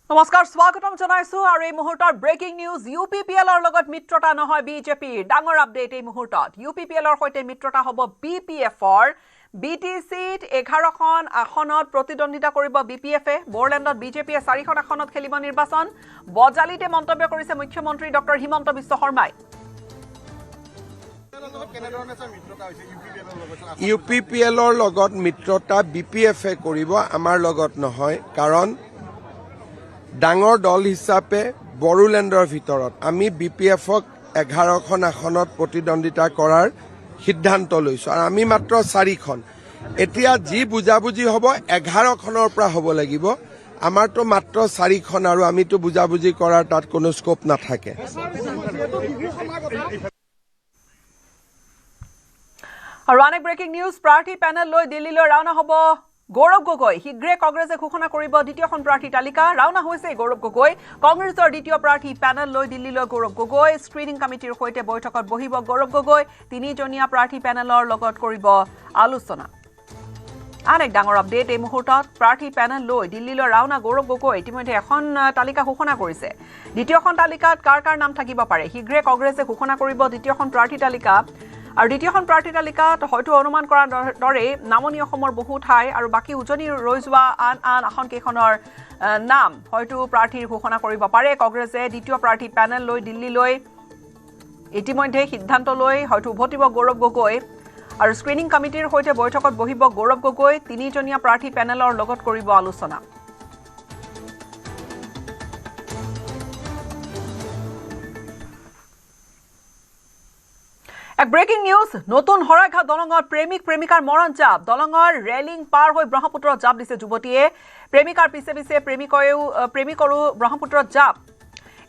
নমস্কাৰ স্বাগতম জনাইছো আৰু এই মুহূৰ্তৰ ব্ৰেকিং নিউজ UPPLৰ লগত মিত্ৰতা নহয় BJPৰ ডাঙৰ আপডেট এই মুহূৰ্তত UPPLৰ সৈতে মিত্ৰতা হ'ব BPFৰ BTCত 11খন আসনত প্ৰতিদ্বন্দ্বিতা কৰিব BPFএ বৰলেণ্ডত BJPয়ে 4খন আসনত খেলিব নিৰ্বাচন বজালিতে মন্তব্য কৰিছে মুখ্যমন্ত্ৰী ডক্টৰ হিমন্ত বিশ্ব শৰ্মাই UPPLৰ লগত মিত্ৰতা BPFএ কৰিব আমাৰ লগত নহয় কাৰণ ডাঙৰ দল হিচাপে বড়োলেণ্ডৰ ভিতৰত আমি BPFক 11খন আসনত প্ৰতিদ্বন্দ্বিতা কৰাৰ সিদ্ধান্ত লৈছো আৰু আমি মাত্ৰ 4খন এতিয়া যি বুজাবুজি হ'ব 11খনৰ পৰা হ'ব লাগিব আমাৰতো মাত্ৰ 4খন আৰু আমিতো বুজাবুজি কৰাৰ তাত কোনো স্কোপ নাথাকে আৰু আন এক ব্ৰেকিং নিউজ প্ৰাৰ্থী পেনেল লৈ দিল্লীলৈ ৰাওনা হ'ব গৌৰৱ গগৈ শীঘ্ৰে কংগ্ৰেছে ঘোষণা কৰিব দ্বিতীয়খন প্ৰাৰ্থী তালিকা ৰাওনা হৈছে গৌৰৱ গগৈ কংগ্ৰেছৰ দ্বিতীয় প্ৰাৰ্থী পেনেল লৈ দিল্লীলৈ গৌৰৱ গগৈ স্ক্ৰিনিং কমিটিৰ সৈতে বৈঠকত বহিব গৌৰৱ গগৈ তিনিজনীয়া প্ৰাৰ্থী পেনেলৰ লগত কৰিব আলোচনা আন এক ডাঙৰ আপডেট এই মুহূৰ্তত প্ৰাৰ্থী পেনেল লৈ দিল্লীলৈ ৰাওনা গৌৰৱ গগৈ ইতিমধ্যে এখন তালিকা ঘোষণা কৰিছে দ্বিতীয়খন তালিকাত কাৰ কাৰ নাম থাকিব পাৰে শীঘ্ৰে কংগ্ৰেছে ঘোষণা কৰিব দ্বিতীয়খন প্ৰাৰ্থী তালিকা আৰু দ্বিতীয়খন প্ৰাৰ্থী তালিকাত হয়তো অনুমান কৰাৰ দৰে নামনি অসমৰ বহু ঠাই আৰু বাকি উজনি ৰৈ যোৱা আন আসন কেইখনৰ নাম হয়তো প্ৰাৰ্থীৰ ঘোষণা কৰিব পাৰে কংগ্ৰেছে দ্বিতীয় প্ৰাৰ্থী পেনেল লৈ দিল্লীলৈ ইতিমধ্যে সিদ্ধান্ত লৈ হয়তো উভতিব গৌৰৱ গগৈ আৰু স্ক্ৰিনিং কমিটিৰ সৈতে বৈঠকত বহিব গৌৰৱ গগৈ তিনিজনীয়া প্ৰাৰ্থী পেনেলৰ লগত কৰিব আলোচনা এক ব্ৰেকিং নিউজ নতুন হৰাইঘাট দলঙত প্ৰেমিক প্ৰেমিকাৰ মৰণ জাপ দলঙৰ ৰেলিং পাৰ হৈ ব্ৰহ্মপুত্ৰত জাপ দিছে যুৱতীয়ে প্ৰেমিকাৰ পিছে পিছে প্ৰেমিকৰো ব্ৰহ্মপুত্ৰত জাপ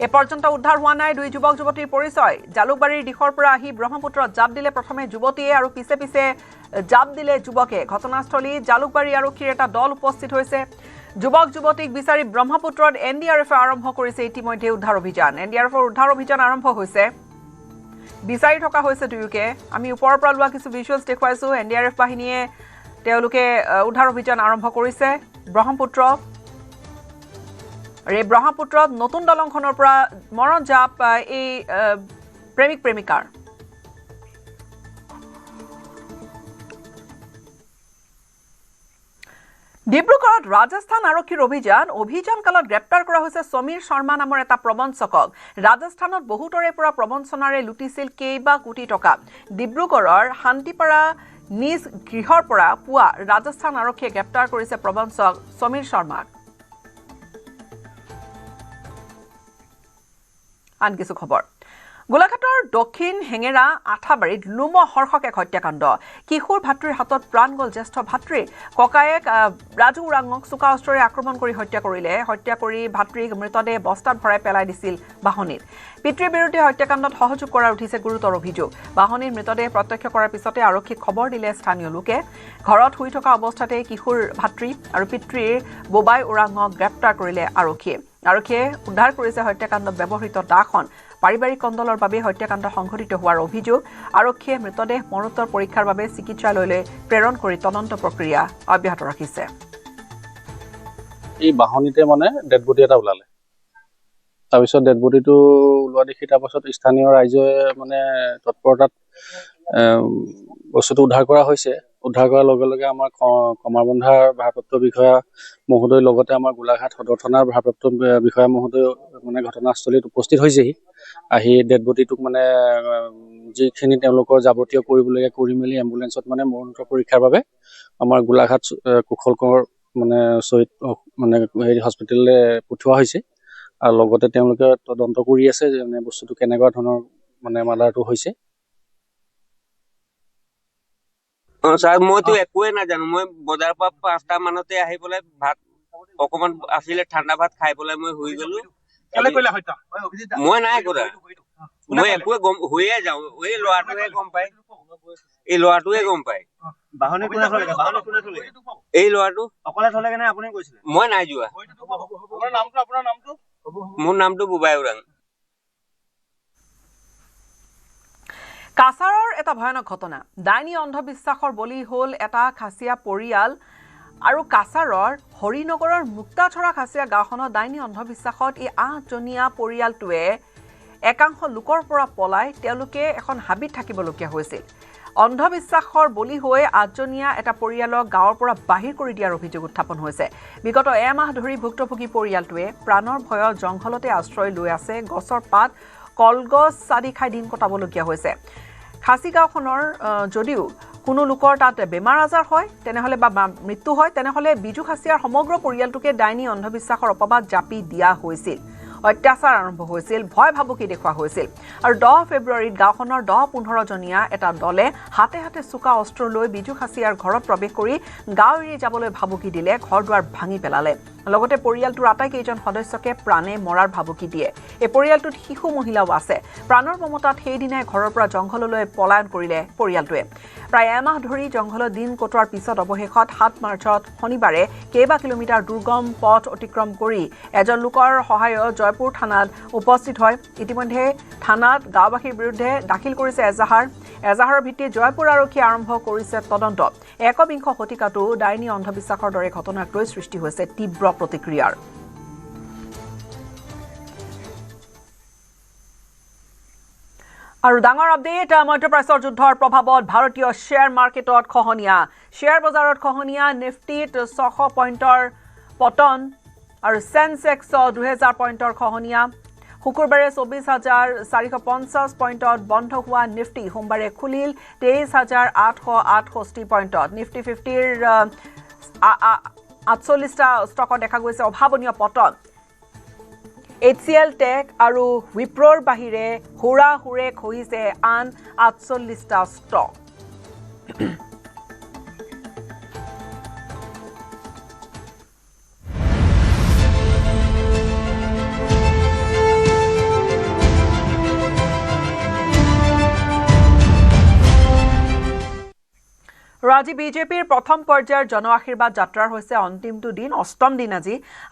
এ পৰ্যন্ত উদ্ধাৰ হোৱা নাই দুই যুৱক যুৱতীৰ পৰিচয় জালুকবাৰীৰ দিশৰ পৰা আহি ব্ৰহ্মপুত্ৰত জাপ দিলে প্ৰথমে যুৱতীয়ে আৰু পিছে পিছে জাপ দিলে যুৱকে ঘটনাস্থলী জালুকবাৰী আৰক্ষীৰ এটা দল উপস্থিত হৈছে যুৱক যুৱতীক বিচাৰি ব্ৰহ্মপুত্ৰত NDRFে আৰম্ভ কৰিছে ইতিমধ্যে উদ্ধাৰ অভিযান NDRFৰ উদ্ধাৰ অভিযান আৰম্ভ হৈছে বিচাৰি থকা হৈছে দুয়োকে আমি ওপৰৰ পৰা লোৱা কিছু ভিজুৱেলছ দেখুৱাইছো NDRF বাহিনীয়ে তেওঁলোকে উদ্ধাৰ অভিযান আৰম্ভ কৰিছে ব্ৰহ্মপুত্ৰত নতুন দলংখনৰ পৰা মৰণ জাপ এই প্ৰেমিক প্ৰেমিকাৰ ডিব্ৰুগড়ত ৰাজস্থান আৰক্ষীৰ অভিযান কালত গ্ৰেপ্তাৰ কৰা হৈছে সমীৰ শৰ্মা নামৰ এটা প্ৰবঞ্চকক ৰাজস্থানত বহুতৰে পৰা প্ৰবঞ্চনাৰে লুটিছিল কেইবা কোটি টকা ডিব্ৰুগড়ৰ শান্তিপাৰা নিজ গৃহৰ পৰা পুৱা ৰাজস্থান আৰক্ষীয়ে গ্ৰেপ্তাৰ কৰিছে প্ৰবঞ্চক সমীৰ শৰ্মাক আন কিছু খবৰ গোলাঘাটৰ দক্ষিণ হেঙেৰা আঠাবাৰীত লোমহৰ্ষক এক হত্যাকাণ্ড কিশোৰ ভাতৃৰ হাতত প্ৰাণ গ'ল জ্যেষ্ঠ ভাতৃ ককায়েক ৰাজু উৰাঙক চোকা অস্ত্ৰৰে আক্ৰমণ কৰি হত্যা কৰি ভাতৃক মৃতদেহ বস্তাত ভৰাই পেলাই দিছিল বাহনীত পিতৃৰ বিৰুদ্ধে হত্যাকাণ্ডত সহযোগ কৰাৰ উঠিছে গুৰুতৰ অভিযোগ বাহনীৰ মৃতদেহ প্ৰত্যক্ষ কৰাৰ পিছতে আৰক্ষীক খবৰ দিলে স্থানীয় লোকে ঘৰত শুই থকা অৱস্থাতে কিশোৰ ভাতৃ আৰু পিতৃৰ বোবাই উৰাঙক গ্ৰেপ্তাৰ কৰিলে আৰক্ষীয়ে উদ্ধাৰ কৰিছে হত্যাকাণ্ডত ব্যৱহৃত দাখন পাৰিবাৰিক কন্দলৰ বাবে হত্যাকাণ্ড সংঘটিত হোৱাৰ অভিযোগ আৰক্ষীয়ে মৃতদেহ মৰণোত্তৰ পৰীক্ষাৰ বাবে চিকিৎসালয়লৈ প্ৰেৰণ কৰি তদন্ত প্ৰক্ৰিয়া অব্যাহত ৰাখিছে এই বাহনীতে মানে ডেড বডি এটা ওলালে তাৰপিছত ডেড বডিটো ওলোৱা দেখি তাৰপাছত স্থানীয় ৰাইজে মানে তৎপৰতাত বস্তুটো উদ্ধাৰ কৰা হৈছে উদ্ধাৰ কৰাৰ লগে লগে আমাৰ কমাৰবন্ধাৰ ভাৰপ্ৰাপ্ত বিষয়া মহোদয়ৰ লগতে আমাৰ গোলাঘাট সদৰ থানাৰ ভাৰপ্ৰাপ্ত বিষয়া মহোদয় মানে ঘটনাস্থলীত উপস্থিত হৈছেহি আহি ডেড বডিটোক মানে যিখিনি তেওঁলোকৰ যাৱতীয় কৰিবলগীয়া কৰি মেলি এম্বুলেন্সত মানে মৰণোত্তৰ পৰীক্ষাৰ বাবে আমাৰ গোলাঘাট কুশলকৰ মানে শ্বহীদ মানে হেৰি হস্পিটেললৈ পঠোৱা হৈছে আৰু লগতে তেওঁলোকে তদন্ত কৰি আছে যে মানে বস্তুটো কেনেকুৱা ধৰণৰ মানে মাৰ্ডাৰটো হৈছে ছাৰ মইতো একোৱে নাজানো মই বজাৰৰ পৰা 5টা মানতে আহি পেলাই ভাত অকমান আছিলে ঠাণ্ডা ভাত খাই পেলাই মই শুই গলো মই নাই কৰা মই একোৱে হৈয়ে যাওঁ এই ল'ৰাটোৱে গম পায় এই ল'ৰাটো মই নাই যোৱা মোৰ নামটো বোবাই উৰাং কাছাৰৰ এটা ভয়ানক ঘটনা ডাইনী অন্ধবিশ্বাসৰ বলি হ'ল এটা খাচিয়া পৰিয়াল আৰু কাছাৰৰ হৰিনগৰৰ মুক্তাছৰা খাচিয়া গাঁওখনৰ ডাইনী অন্ধবিশ্বাসত এই 8জনীয়া পৰিয়ালটোৱে একাংশ লোকৰ পৰা পলাই তেওঁলোকে এখন হাবিত থাকিবলগীয়া হৈছিল অন্ধবিশ্বাসৰ বলি হৈ 8জনীয়া এটা পৰিয়ালক গাঁৱৰ পৰা বাহিৰ কৰি দিয়াৰ অভিযোগ উত্থাপন হৈছে বিগত এমাহ ধৰি ভুক্তভোগী পৰিয়ালটোৱে প্ৰাণৰ ভয়ত জংঘলতে আশ্ৰয় লৈ আছে গছৰ পাত কলগছ আদি খাই দিন কটাবলগীয়া হৈছে খাচি গাঁওখনৰ যদিও কোনো লোকৰ তাত বেমাৰ আজাৰ হয় তেনেহলে বা মৃত্যু হয় তেনেহলে বিজু খাচিয়াৰ সমগ্ৰ পৰিয়ালটোকে ডাইনী অন্ধবিশ্বাসৰ অপবাদ জাপি দিয়া হৈছিল অত্যাচাৰ আৰম্ভ হৈছিল ভয় ভাবুকি দেখুৱা হৈছিল আৰু 10 ফেব্ৰুৱাৰীত গাঁওখনৰ 10-15 জনীয়া এটা দলে হাতে হাতে চুকা অস্ত্ৰ লৈ বিজু খাচিয়াৰ ঘৰত প্ৰৱেশ কৰি গাঁও এৰি যাবলৈ ভাবুকি দিলে ঘৰ দুৱাৰ ভাঙি পেলালে লগতে পৰিয়ালটোৰ আটাইকেইজন সদস্যকে প্ৰাণে মৰাৰ ভাবুকি দিয়ে এই পৰিয়ালটোত শিশু মহিলাও আছে প্ৰাণৰ মমতাত সেইদিনাই ঘৰৰ পৰা জংঘললৈ পলায়ন কৰিলে পৰিয়ালটোৱে প্ৰায় এমাহ ধৰি জংঘলত দিন কটোৱাৰ পিছত অৱশেষত 7 মাৰ্চত শনিবাৰে কেইবা কিলোমিটাৰ দুৰ্গম পথ অতিক্ৰম কৰি এজন লোকৰ সহায়ত জয়পুৰ থানাত উপস্থিত হয় ইতিমধ্যে থানাত গাঁওবাসীৰ বিৰুদ্ধে দাখিল কৰিছে এজাহাৰৰ ভিত্তিত জয়পুৰ আৰক্ষীয়ে আৰম্ভ কৰিছে তদন্ত একবিংশ শতিকাটো ডাইনী অন্ধবিশ্বাসৰ দৰে ঘটনাক লৈ সৃষ্টি হৈছে তীব্ৰ প্ৰতিক্ৰিয়াৰ আৰু ডাঙৰ আপডেট মধ্যপ্ৰাচ্যৰ যুদ্ধৰ প্ৰভাৱত ভাৰতীয় শ্বেয়াৰ মাৰ্কেটত খহনীয়া শ্বেয়াৰ বজাৰত খহনীয়া নিফটিত 600 পইণ্টৰ পতন আৰু সেনসেক্স 2000 পইণ্টৰ খহনীয়া শুকুৰবাৰে 24450 পইণ্টত বন্ধ হোৱা নিফটি সোমবাৰে খুলিল 23868 পইণ্টত নিফটি 50ৰ 48টা ষ্টকত দেখা গৈছে অভাৱনীয় পতন HCL টেক আৰু উইপ্ৰৰ বাহিৰে হুৰে খহিছে আন 48টা ষ্টক আজি বিজেপিৰ প্ৰথম পৰ্যায়ৰ জন আশীৰ্বাদ যাত্ৰাৰ হৈছে অন্তিমটো দিন অষ্টম দিন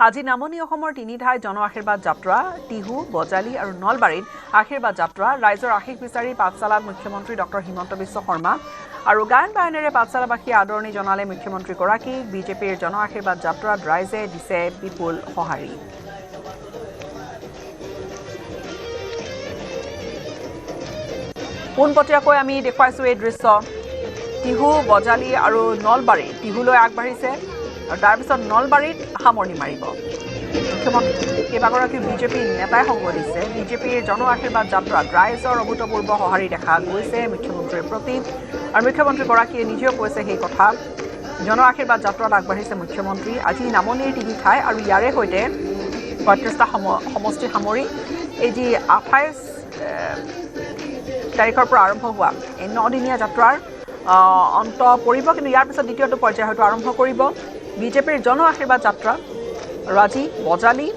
আজি নামনি অসমৰ তিনি ঠাইত জন আশীৰ্বাদ যাত্ৰা টিহু বজালি আৰু নলবাৰীত আশীৰ্বাদ যাত্ৰা ৰাইজৰ আশীষ বিচাৰি পাঠশালাত মুখ্যমন্ত্ৰী ডক্টৰ হিমন্ত বিশ্ব শৰ্মা আৰু গায়ন বায়নেৰে পাঠশালাবাসীয়ে আদৰণি জনালে মুখ্যমন্ত্ৰীগৰাকীক বিজেপিৰ জন আশীৰ্বাদ যাত্ৰাত ৰাইজে দিছে বিপুল সঁহাৰি পোনপটীয়াকৈ আমি দেখুৱাইছো এই দৃশ্য টিহু বজালি আৰু নলবাৰী টিহুলৈ আগবাঢ়িছে আৰু তাৰ পিছত নলবাৰীত সামৰণি মাৰিব মুখ্যমন্ত্ৰী কেইবাগৰাকী বিজেপি নেতাই সংগ দিছে বিজেপিৰ জন আশীৰ্বাদ যাত্ৰাত ৰাইজৰ অভূতপূৰ্ব সঁহাৰি দেখা গৈছে মুখ্যমন্ত্ৰীৰ প্ৰতি আৰু মুখ্যমন্ত্ৰীগৰাকীয়ে নিজেও কৈছে সেই কথা জন আশীৰ্বাদ যাত্ৰাত আগবাঢ়িছে মুখ্যমন্ত্ৰী আজি নামনিৰ তিনি ঠাই আৰু ইয়াৰে সৈতে ৩৫টা সমষ্টি সামৰি এই যি ২৮ তাৰিখৰ পৰা আৰম্ভ হোৱা এই 9দিনীয়া যাত্ৰাৰ অন্ত পৰিব কিন্তু ইয়াৰ পিছত দ্বিতীয়টো পৰ্যায় হয়তো আৰম্ভ কৰিব বিজেপিৰ জন আশীৰ্বাদ যাত্ৰা আৰু আজি বজালি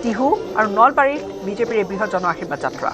টিহু আৰু নলবাৰীত বিজেপিৰ এই বৃহৎ জন আশীৰ্বাদ যাত্ৰা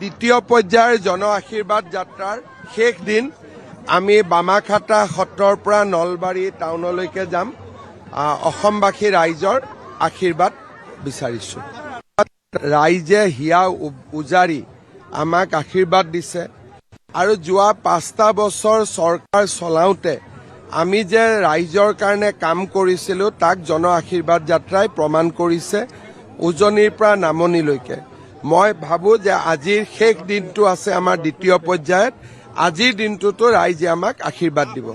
দ্বিতীয় পৰ্যায়ৰ জন আশীৰ্বাদ যাত্ৰাৰ শেষ দিন আমি বামাখাটা সত্ৰৰ পৰা নলবাৰী টাউনলৈকে যাম অসমবাসী ৰাইজৰ আশীৰ্বাদ বিচাৰিছো ৰাইজে হিয়া উজাৰি আমাক আশীৰ্বাদ দিছে আৰু যোৱা 5টা বছৰ চৰকাৰ চলাওঁতে আমি যে ৰাইজৰ কাৰণে কাম কৰিছিলো তাক জন আশীৰ্বাদ যাত্ৰাই প্ৰমাণ কৰিছে উজনিৰ পৰা নামনিলৈকে মই ভাবো যে আজিৰ শেষ দিনটো আছে আমাৰ দ্বিতীয় পৰ্যায়ত আজিৰ দিনটোতো ৰাইজে আমাক আশীৰ্বাদ দিব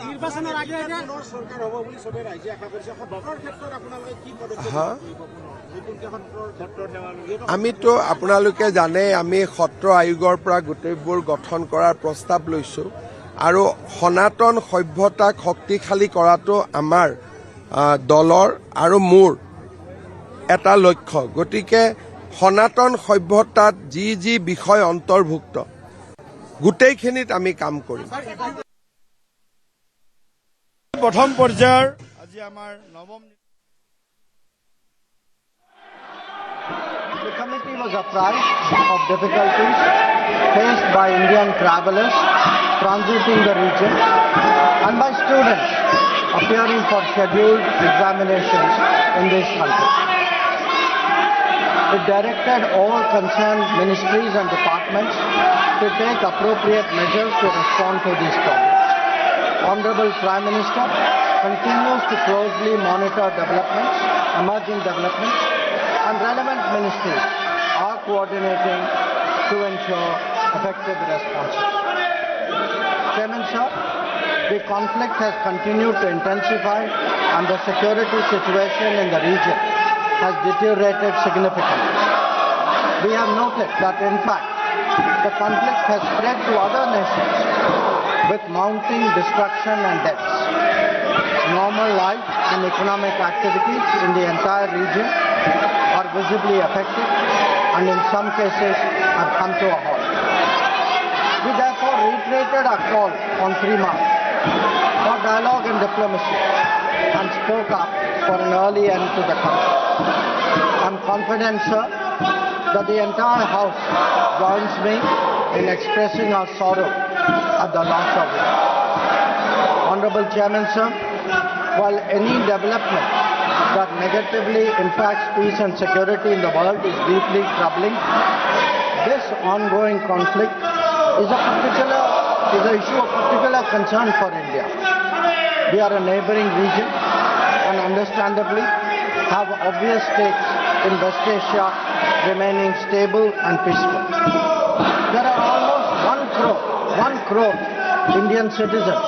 আমিতো আপোনালোকে জানে আমি সত্ৰ আয়োগৰ পৰা গোটেইবোৰ গঠন কৰাৰ প্ৰস্তাৱ লৈছো আৰু সনাতন সভ্যতাক শক্তিশালী কৰাটো আমাৰ দলৰ আৰু মোৰ এটা লক্ষ্য গতিকে সনাতন সভ্যতাত যি বিষয় অন্তৰ্ভুক্ত গোটেইখিনিত আমি কাম কৰিম প্ৰথম পৰ্যায়ৰ আজি আমাৰ নৱম The committee was apprised of difficulties faced by Indian travelers transiting the region and by students appearing for scheduled examinations in this country. It directed all concerned ministries and departments to take appropriate measures to respond to these problems. Honorable Prime Minister continues to closely monitor developments, emerging developments, and relevant ministries are coordinating to ensure effective responses. Chairman Sir, the conflict has continued to intensify and the security situation in the region has deteriorated significantly. We have noted that in fact the conflict has spread to other nations with mounting destruction and deaths. Normal life and economic activities in the entire region are visibly affected and in some cases have come to a halt. We therefore reiterated our call on 3 March for dialogue and diplomacy and spoke up for an early end to the conflict. I am confident, sir, that the entire House joins me in expressing our sorrow at the loss of life. Honorable Chairman, sir, while any development that negatively impacts peace and security in the world is deeply troubling, this ongoing conflict is an issue of particular concern for India. We are a neighboring region and understandably have obvious stakes in West Asia remaining stable and peaceful. There are almost 1 crore Indian citizens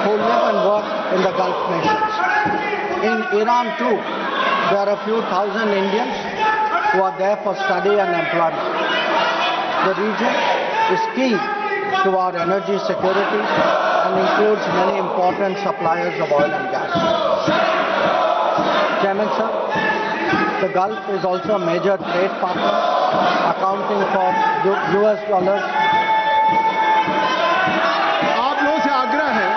who live and work in the Gulf nations. In Iran too, there are a few thousand Indians who are there for study and employment. The region is key to our energy security and includes many important suppliers of oil and gas. Chairman sir, the Gulf is also a major trade partner, accounting for US dollars. आप लोगों से आग्रह है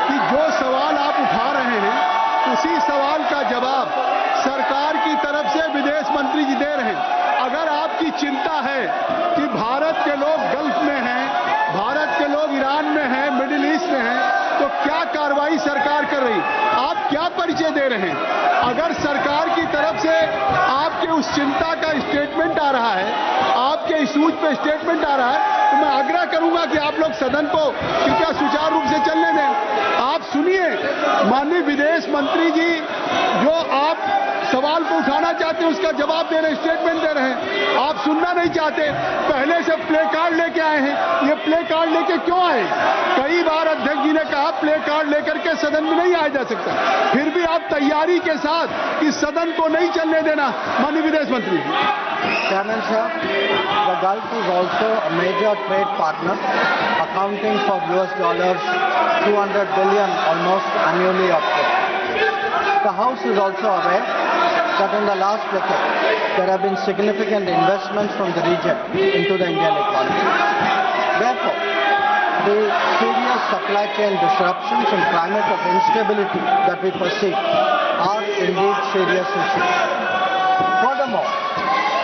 कि जो सवाल आप उठा रहे हैं उसी सवाल का जवाब सरकार की तरफ से विदेश मंत्री जी दे रहे हैं। अगर आपकी चिंता है कि भारत के लोग गल्फ में हैं, भारत के लोग ईरान में हैं, मिडिल ईस्ट में हैं, तो क्या कार्रवाई सरकार कर रही, आप क्या परिचय दे रहे हैं? अगर सरकार की तरफ से आपके उस चिंता का स्टेटमेंट आ रहा है, आपके इशूज पे स्टेटमेंट आ रहा है, तो मैं आग्रह करूंगा कि आप लोग सदन को कृपया सुचारू रूप से चलने दें। आप सुनिए, माननीय विदेश मंत्री जी जो आप सवाल को उठाना चाहते हैं उसका जवाब दे रहे हैं, स्टेटमेंट दे रहे हैं। आप सुनना नहीं चाहते, पहले से प्ले कार्ड लेके आए हैं। ये प्ले कार्ड लेके क्यों आए? कई बार अध्यक्ष जी ने कहा प्ले कार्ड लेकर के सदन में नहीं आया जा सकता, फिर भी आप तैयारी के साथ इस सदन को नहीं चलने देना। माननीय विदेश मंत्री जी। Chairman sir, the Gulf is also a major trade partner, accounting for US dollars 200 billion almost annually of trade. The House is also aware that in the last decade there have been significant investments from the region into the Indian economy. Therefore, the serious supply chain disruptions and climate of instability that we perceive are indeed serious issues. Furthermore,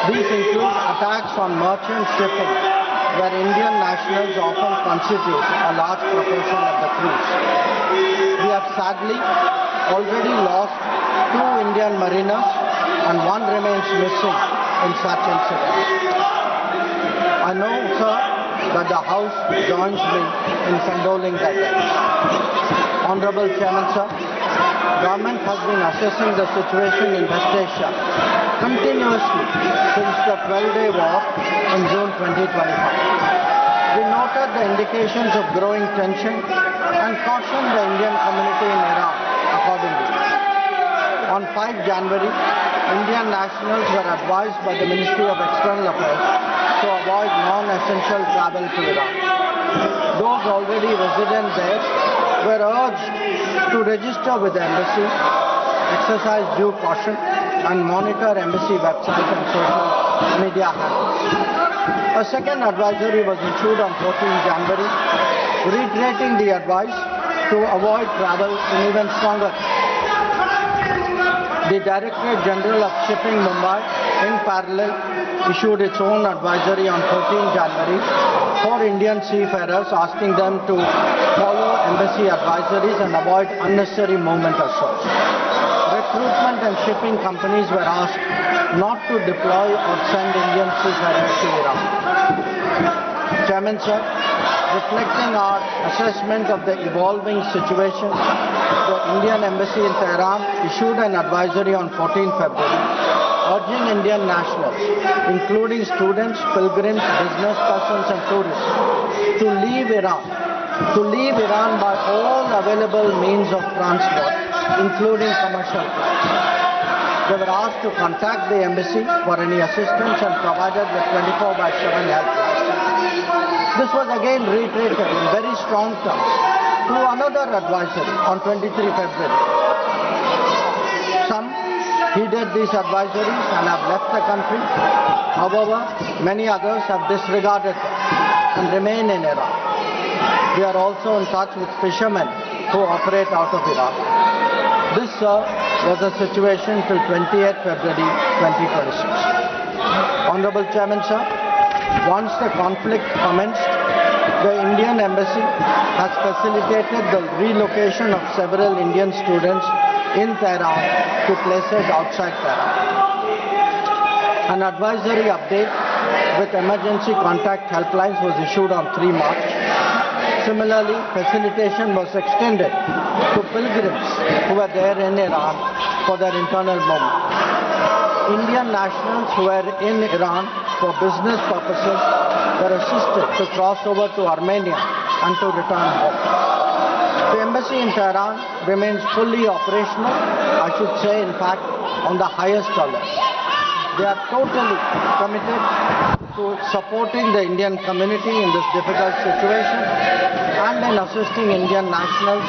these include attacks on merchant shipping where Indian nationals often constitute a large proportion of the crews. We have sadly already lost 2 Indian mariners and 1 remains missing in such incidents. I know, sir, that the House joins me in condoling their deaths. Honorable Chairman, sir, government has been assessing the situation in West Asia continuously since the 12-day war in June 2025. We noted the indications of growing tension and cautioned the Indian community in Iran accordingly. On 5 January, Indian nationals were advised by the Ministry of External Affairs to avoid non-essential travel to Iran. Those already resident there were urged to register with the embassy, exercise due caution, and monitor embassy website and social media handles. A second advisory was issued on 14 January, reiterating the advice to avoid travel in even stronger. The Directorate General of Shipping Mumbai, in parallel, issued its own advisory on 14 January for Indian seafarers, asking them to follow embassy advisories and avoid unnecessary movement or shows. Recruitment and shipping companies were asked not to deploy or send Indian seafarers to Iran. Chairman, sir, reflecting our assessment of the evolving situation, the Indian Embassy in Tehran issued an advisory on 14 February urging Indian nationals, including students, pilgrims, business persons and tourists, to leave Iran by all available means of transport, including commercial flights. They were asked to contact the embassy for any assistance and provided with 24/7 helplines. This was again reiterated in very strong terms through another advisory on 23 February. Some heeded these advisories and have left the country. However, many others have disregarded them and remain in Iran. We are also in touch with fishermen who operate out of Iran. This, sir, was the situation till 28 February 2026. Honorable Chairman, sir, once the conflict commenced, the Indian Embassy has facilitated the relocation of several Indian students in Tehran to places outside Tehran. An advisory update with emergency contact helplines was issued on 3 March. Similarly, facilitation was extended to pilgrims who were there in Iran for their internal movement. Indian nationals who were in Iran for business purposes were assisted to cross over to Armenia and to return home. The embassy in Tehran remains fully operational, I should say, in fact, on the highest alert. They are totally committed to supporting the Indian community in this difficult situation and in assisting Indian nationals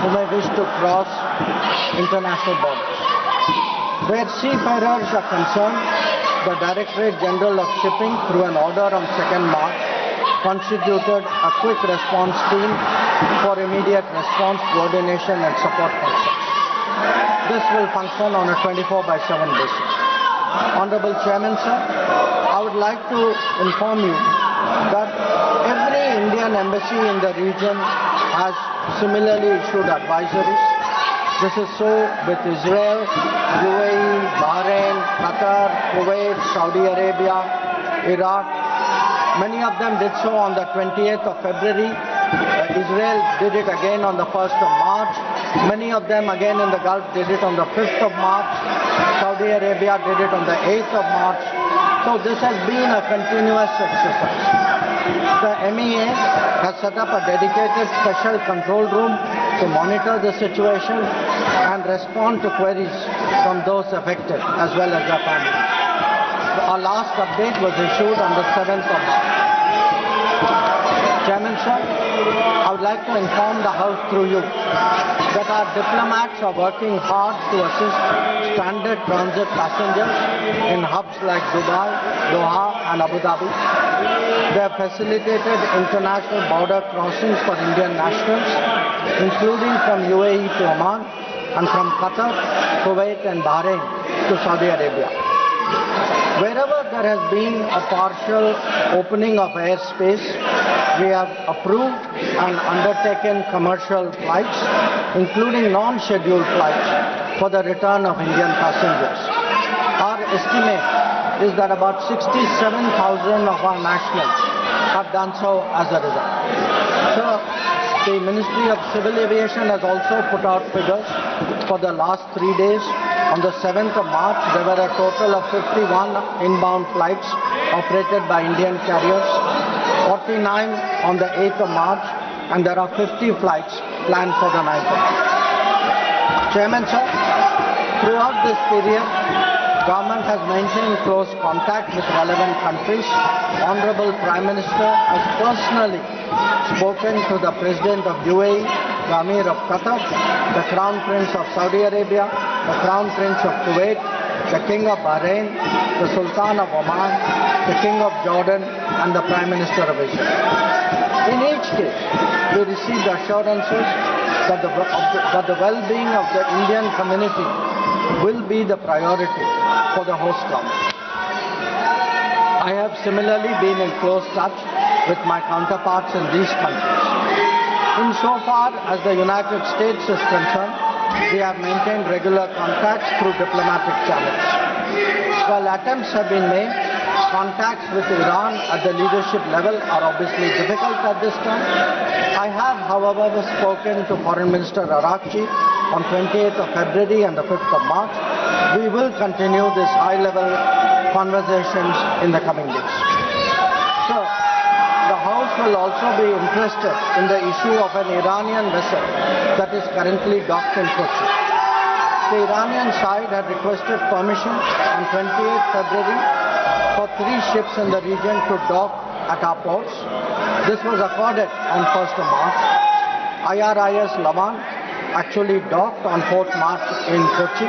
who may wish to cross international borders. Where seafarers are concerned, the Directorate General of Shipping, through an order on 2nd March, constituted a quick response team for immediate response, coordination and support functions. This will function on a 24/7 basis. Honorable Chairman, sir, I would like to inform you that every Indian embassy in the region has similarly issued advisories. This is so with Israel, UAE, Bahrain, Qatar, Kuwait, Saudi Arabia, Iraq. Many of them did so on the 28th of February. Israel did it again on the 1st of March. Many of them again in the Gulf did it on the 5th of March. Saudi Arabia did it on the 8th of March. So this has been a continuous exercise. The MEA has set up a dedicated special control room to monitor the situation and respond to queries from those affected as well as their families. Our last update was issued on the 7th of March. Chairman, sir, I would like to inform the House through you that our diplomats are working hard to assist standard transit passengers in hubs like Dubai, Doha and Abu Dhabi. They have facilitated international border crossings for Indian nationals, including from UAE to Oman and from Qatar, Kuwait and Bahrain to Saudi Arabia. Whereas Wherever there has been a partial opening of airspace, we have approved and undertaken commercial flights, including non-scheduled flights, for the return of Indian passengers. Our estimate is that about 67,000 of our nationals have done so as a result. So, the Ministry of Civil Aviation has also put out figures for the last 3 days. On the 7th of March, there were a total of 51 inbound flights operated by Indian carriers, 49 on the 8th of March, and there are 50 flights planned for the 9th of March. Chairman, sir, throughout this period, government has maintained close contact with relevant countries. Honorable Prime Minister has personally spoken to the President of UAE, the Amir of Qatar, the Crown Prince of Saudi Arabia, the Crown Prince of Kuwait, the King of Bahrain, the Sultan of Oman, the King of Jordan, and the Prime Minister of Israel. In each case, we received assurances that the well-being of the Indian community will be the priority for the host government. I have similarly been in close touch with my counterparts in these countries. Insofar as the United States is concerned, we have maintained regular contacts through diplomatic channels. While attempts have been made, contacts with Iran at the leadership level are obviously difficult at this time. I have, however, spoken to Foreign Minister Arakchi on 28th of February and the 5th of March. We will continue these high-level conversations in the coming days. So, the House will also be interested in the issue of an Iranian vessel that is currently docked in Kochi. The Iranian side had requested permission on 28th February for 3 ships in the region to dock at our ports. This was accorded on 1st of March. IRIS Lavan actually docked on 4th March in Kochi.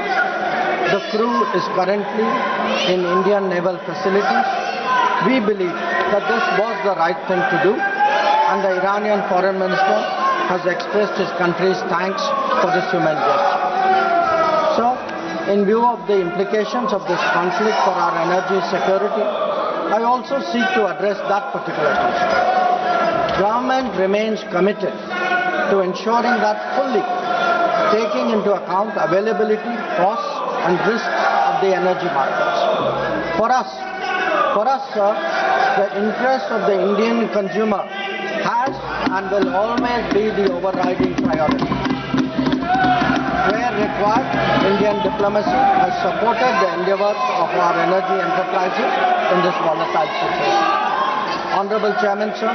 The crew is currently in Indian naval facilities. We believe that this was the right thing to do, and the Iranian foreign minister has expressed his country's thanks for this human gesture. So, in view of the implications of this conflict for our energy security, I also seek to address that particular issue. Government remains committed to ensuring that fully taking into account availability, costs, and risks of the energy markets. For us, sir, the interest of the Indian consumer has and will always be the overriding priority. Where required, Indian diplomacy has supported the endeavors of our energy enterprises in this volatile situation. Honorable Chairman, sir,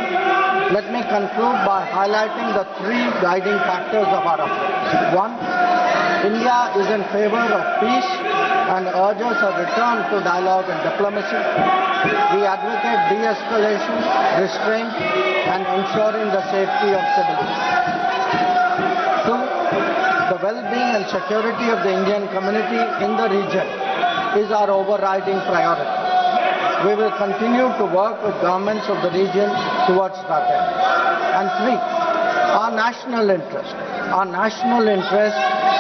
let me conclude by highlighting the 3 guiding factors of our approach. 1, India is in favor of peace and urges a return to dialogue and diplomacy. We advocate de-escalation, restraint, and ensuring the safety of civilians. 2, the well-being and security of the Indian community in the region is our overriding priority. We will continue to work with governments of the region towards that end. And 3, our national interest,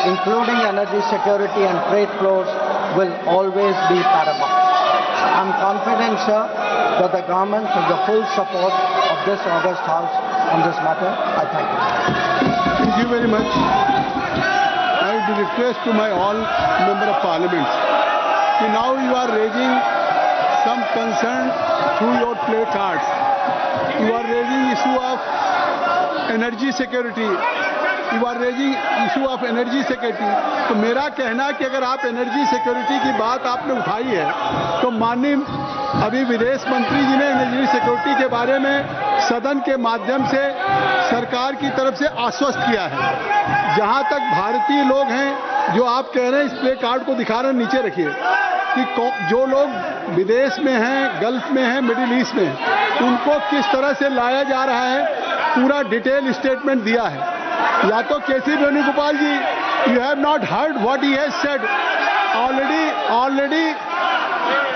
including energy security and trade flows, will always be paramount. I am confident, sir, that the government has the full support of this august House on this matter. I thank you. Thank you very much. I would request to my all member of parliament. Now you are raising some concern through your placards. You are raising issue of energy security. तो मेरा कहना कि अगर आप energy security की बात आपने उठाई है तो माननीय अभी विदेश मंत्री जी ने एनर्जी सिक्योरिटी के बारे में सदन के माध्यम से सरकार की तरफ से आश्वस्त किया है। जहां तक भारतीय लोग हैं जो आप कह रहे हैं, इस प्ले कार्ड को दिखा रहे हैं, नीचे रखिए कि जो लोग विदेश में हैं, गल्फ में हैं, मिडिल ईस्ट में, उनको किस तरह से लाया जा रहा है, पूरा डिटेल स्टेटमेंट दिया है। या तो केसी वेणुगोपाल जी, you have not heard what he has said. Already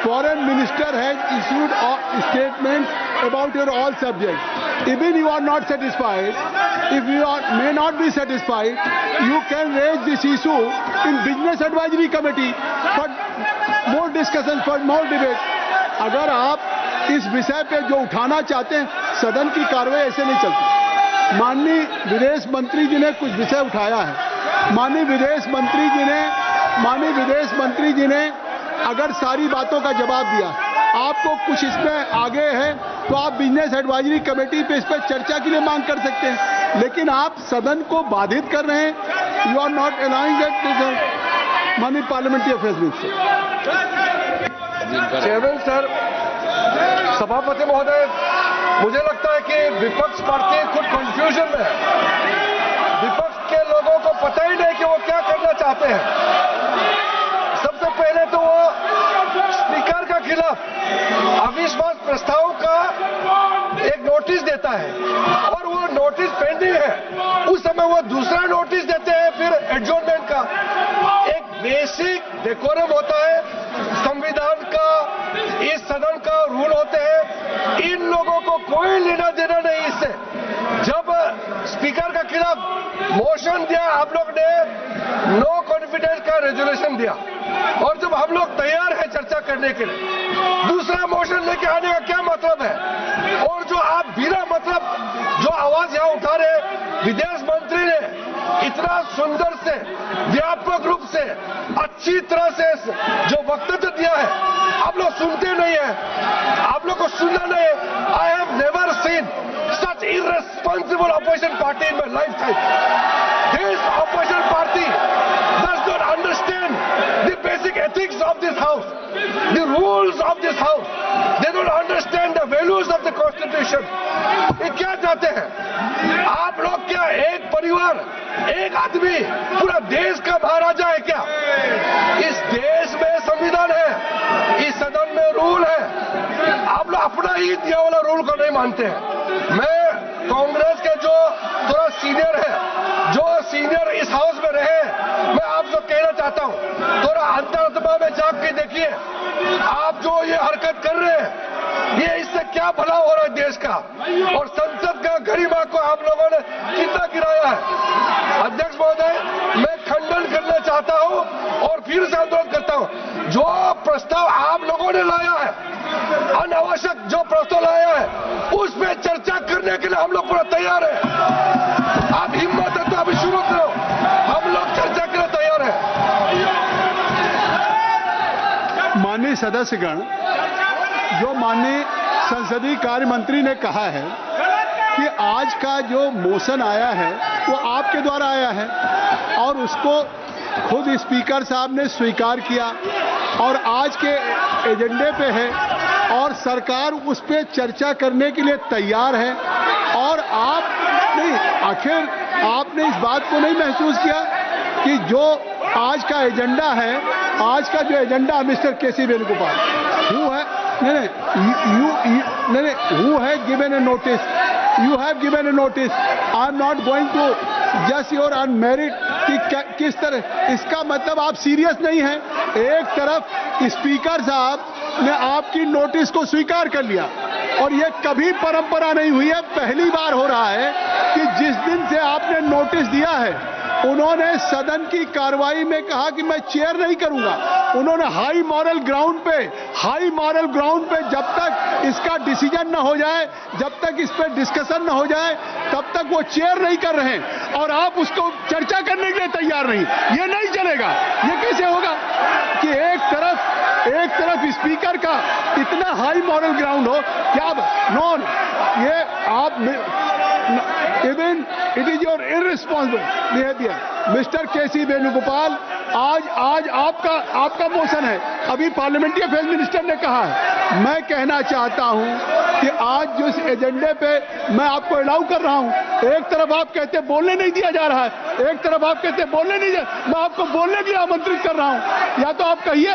foreign minister has issued statements about your all subjects. Even you are not satisfied, if you may not be satisfied, you can raise this issue in Business Advisory Committee for more discussion, for more debate. अगर आप इस विषय पे जो उठाना चाहते हैं, सदन की कार्रवाई ऐसे नहीं चलती। माननीय विदेश मंत्री जी ने कुछ विषय उठाया है। माननीय विदेश मंत्री जी ने अगर सारी बातों का जवाब दिया, आपको कुछ इसमें आगे है तो आप बिजनेस एडवाइजरी कमेटी पे इस पर चर्चा के लिए मांग कर सकते हैं, लेकिन आप सदन को बाधित कर रहे हैं। You are not allowing that. माननीय parliamentary affairs minister. Chairman sir, सभापति महोदय, मुझे लगता है कि विपक्ष पार्टी खुद कंफ्यूजन में है। विपक्ष के लोगों को पता ही नहीं कि वो क्या करना चाहते हैं। सबसे पहले तो वो स्पीकर के खिलाफ अविश्वास प्रस्ताव का एक नोटिस देता है और वो नोटिस पेंडिंग है। उस समय वो दूसरा नोटिस देते हैं फिर एडजॉर्नमेंट का। एक बेसिक डेकोरम होता है, संविधान का, इस सदन का रूल होते हैं। इन लोगों को कोई लेना देना नहीं इससे। जब स्पीकर के खिलाफ मोशन दिया, आप लोग ने नो कॉन्फिडेंस का रेजोल्यूशन दिया और जब हम लोग तैयार हैं चर्चा करने के लिए, दूसरा मोशन लेके आने का क्या मतलब है? और जो आप बिना मतलब जो आवाज यहां उठा रहे, विदेश मंत्री ने इतना सुंदर से, व्यापक रूप से, अच्छी तरह से जो वक्तव्य दिया है, आप लोग सुनते नहीं है। आप लोग को सुनना नहीं है। I have never seen such irresponsible opposition party in my lifetime. This opposition party does not understand the basic ethics of this house, the rules of this house. They don't understand the values of the constitution. ये क्या चाहते हैं? आप लोग क्या एक परिवार, एक आदमी पूरा देश का महाराजा है क्या? इस देश में संविधान है, इस सदन में रूल है। आप लोग अपना ही दिया वाला रूल को नहीं मानते हैं। मैं कांग्रेस के जो थोड़ा सीनियर है, जो सीनियर इस हाउस में रहे, मैं आपसे कहना चाहता हूं, थोड़ा अंतरात्मा में जाग के देखिए। आप जो ये हरकत कर रहे हैं, ये इससे क्या भला हो रहा है देश का और संसद का गरिमा को आप लोगों ने कितना गिराया है। अध्यक्ष महोदय, मैं खंडन करना चाहता हूं और फिर से अनुरोध करता हूं, जो प्रस्ताव आप लोगों ने लाया है, अनावश्यक जो प्रस्ताव लाया है, उस पर चर्चा करने के लिए हम लोग पूरा तैयार है। आप हिम्मत है तो अभी शुरू करो, हम लोग चर्चा के लिए तैयार है। माननीय सदस्यगण, जो माननीय संसदीय कार्य मंत्री ने कहा है कि आज का जो मोशन आया है वो आपके द्वारा आया है और उसको खुद स्पीकर साहब ने स्वीकार किया और आज के एजेंडे पे है और सरकार उस पर चर्चा करने के लिए तैयार है। और आप नहीं, आखिर आपने इस बात को नहीं महसूस किया कि जो आज का एजेंडा है, आज का जो agenda mister KC Venugopal, who है हु है given a notice, you have given a notice. I am not going to just your unmarried कि किस तरह, इसका मतलब आप सीरियस नहीं हैं। एक तरफ स्पीकर साहब ने आपकी नोटिस को स्वीकार कर लिया और ये कभी परंपरा नहीं हुई है, पहली बार हो रहा है कि जिस दिन से आपने नोटिस दिया है, उन्होंने सदन की कार्रवाई में कहा कि मैं चेयर नहीं करूंगा। उन्होंने हाई मॉरल ग्राउंड पे जब तक इसका डिसीजन न हो जाए, जब तक इस पर डिस्कशन न हो जाए, तब तक वो चेयर नहीं कर रहे हैं और आप उसको चर्चा करने के लिए तैयार नहीं। ये नहीं चलेगा। ये कैसे होगा कि एक तरफ स्पीकर का इतना हाई मॉरल ग्राउंड हो क्या? नॉन, ये आप even it is your irresponsible behaviour. Mister KC Venugopal, आज आपका मोशन है, अभी पार्लियामेंट्री अफेयर्स मिनिस्टर ने कहा है। मैं कहना चाहता हूं कि आज जिस एजेंडे पे मैं आपको अलाउ कर रहा हूं, एक तरफ आप कहते बोलने नहीं दिया जा रहा है, एक तरफ आप कहते बोलने नहीं दिया, मैं आपको बोलने के लिए आमंत्रित कर रहा हूं। या तो आप कहिए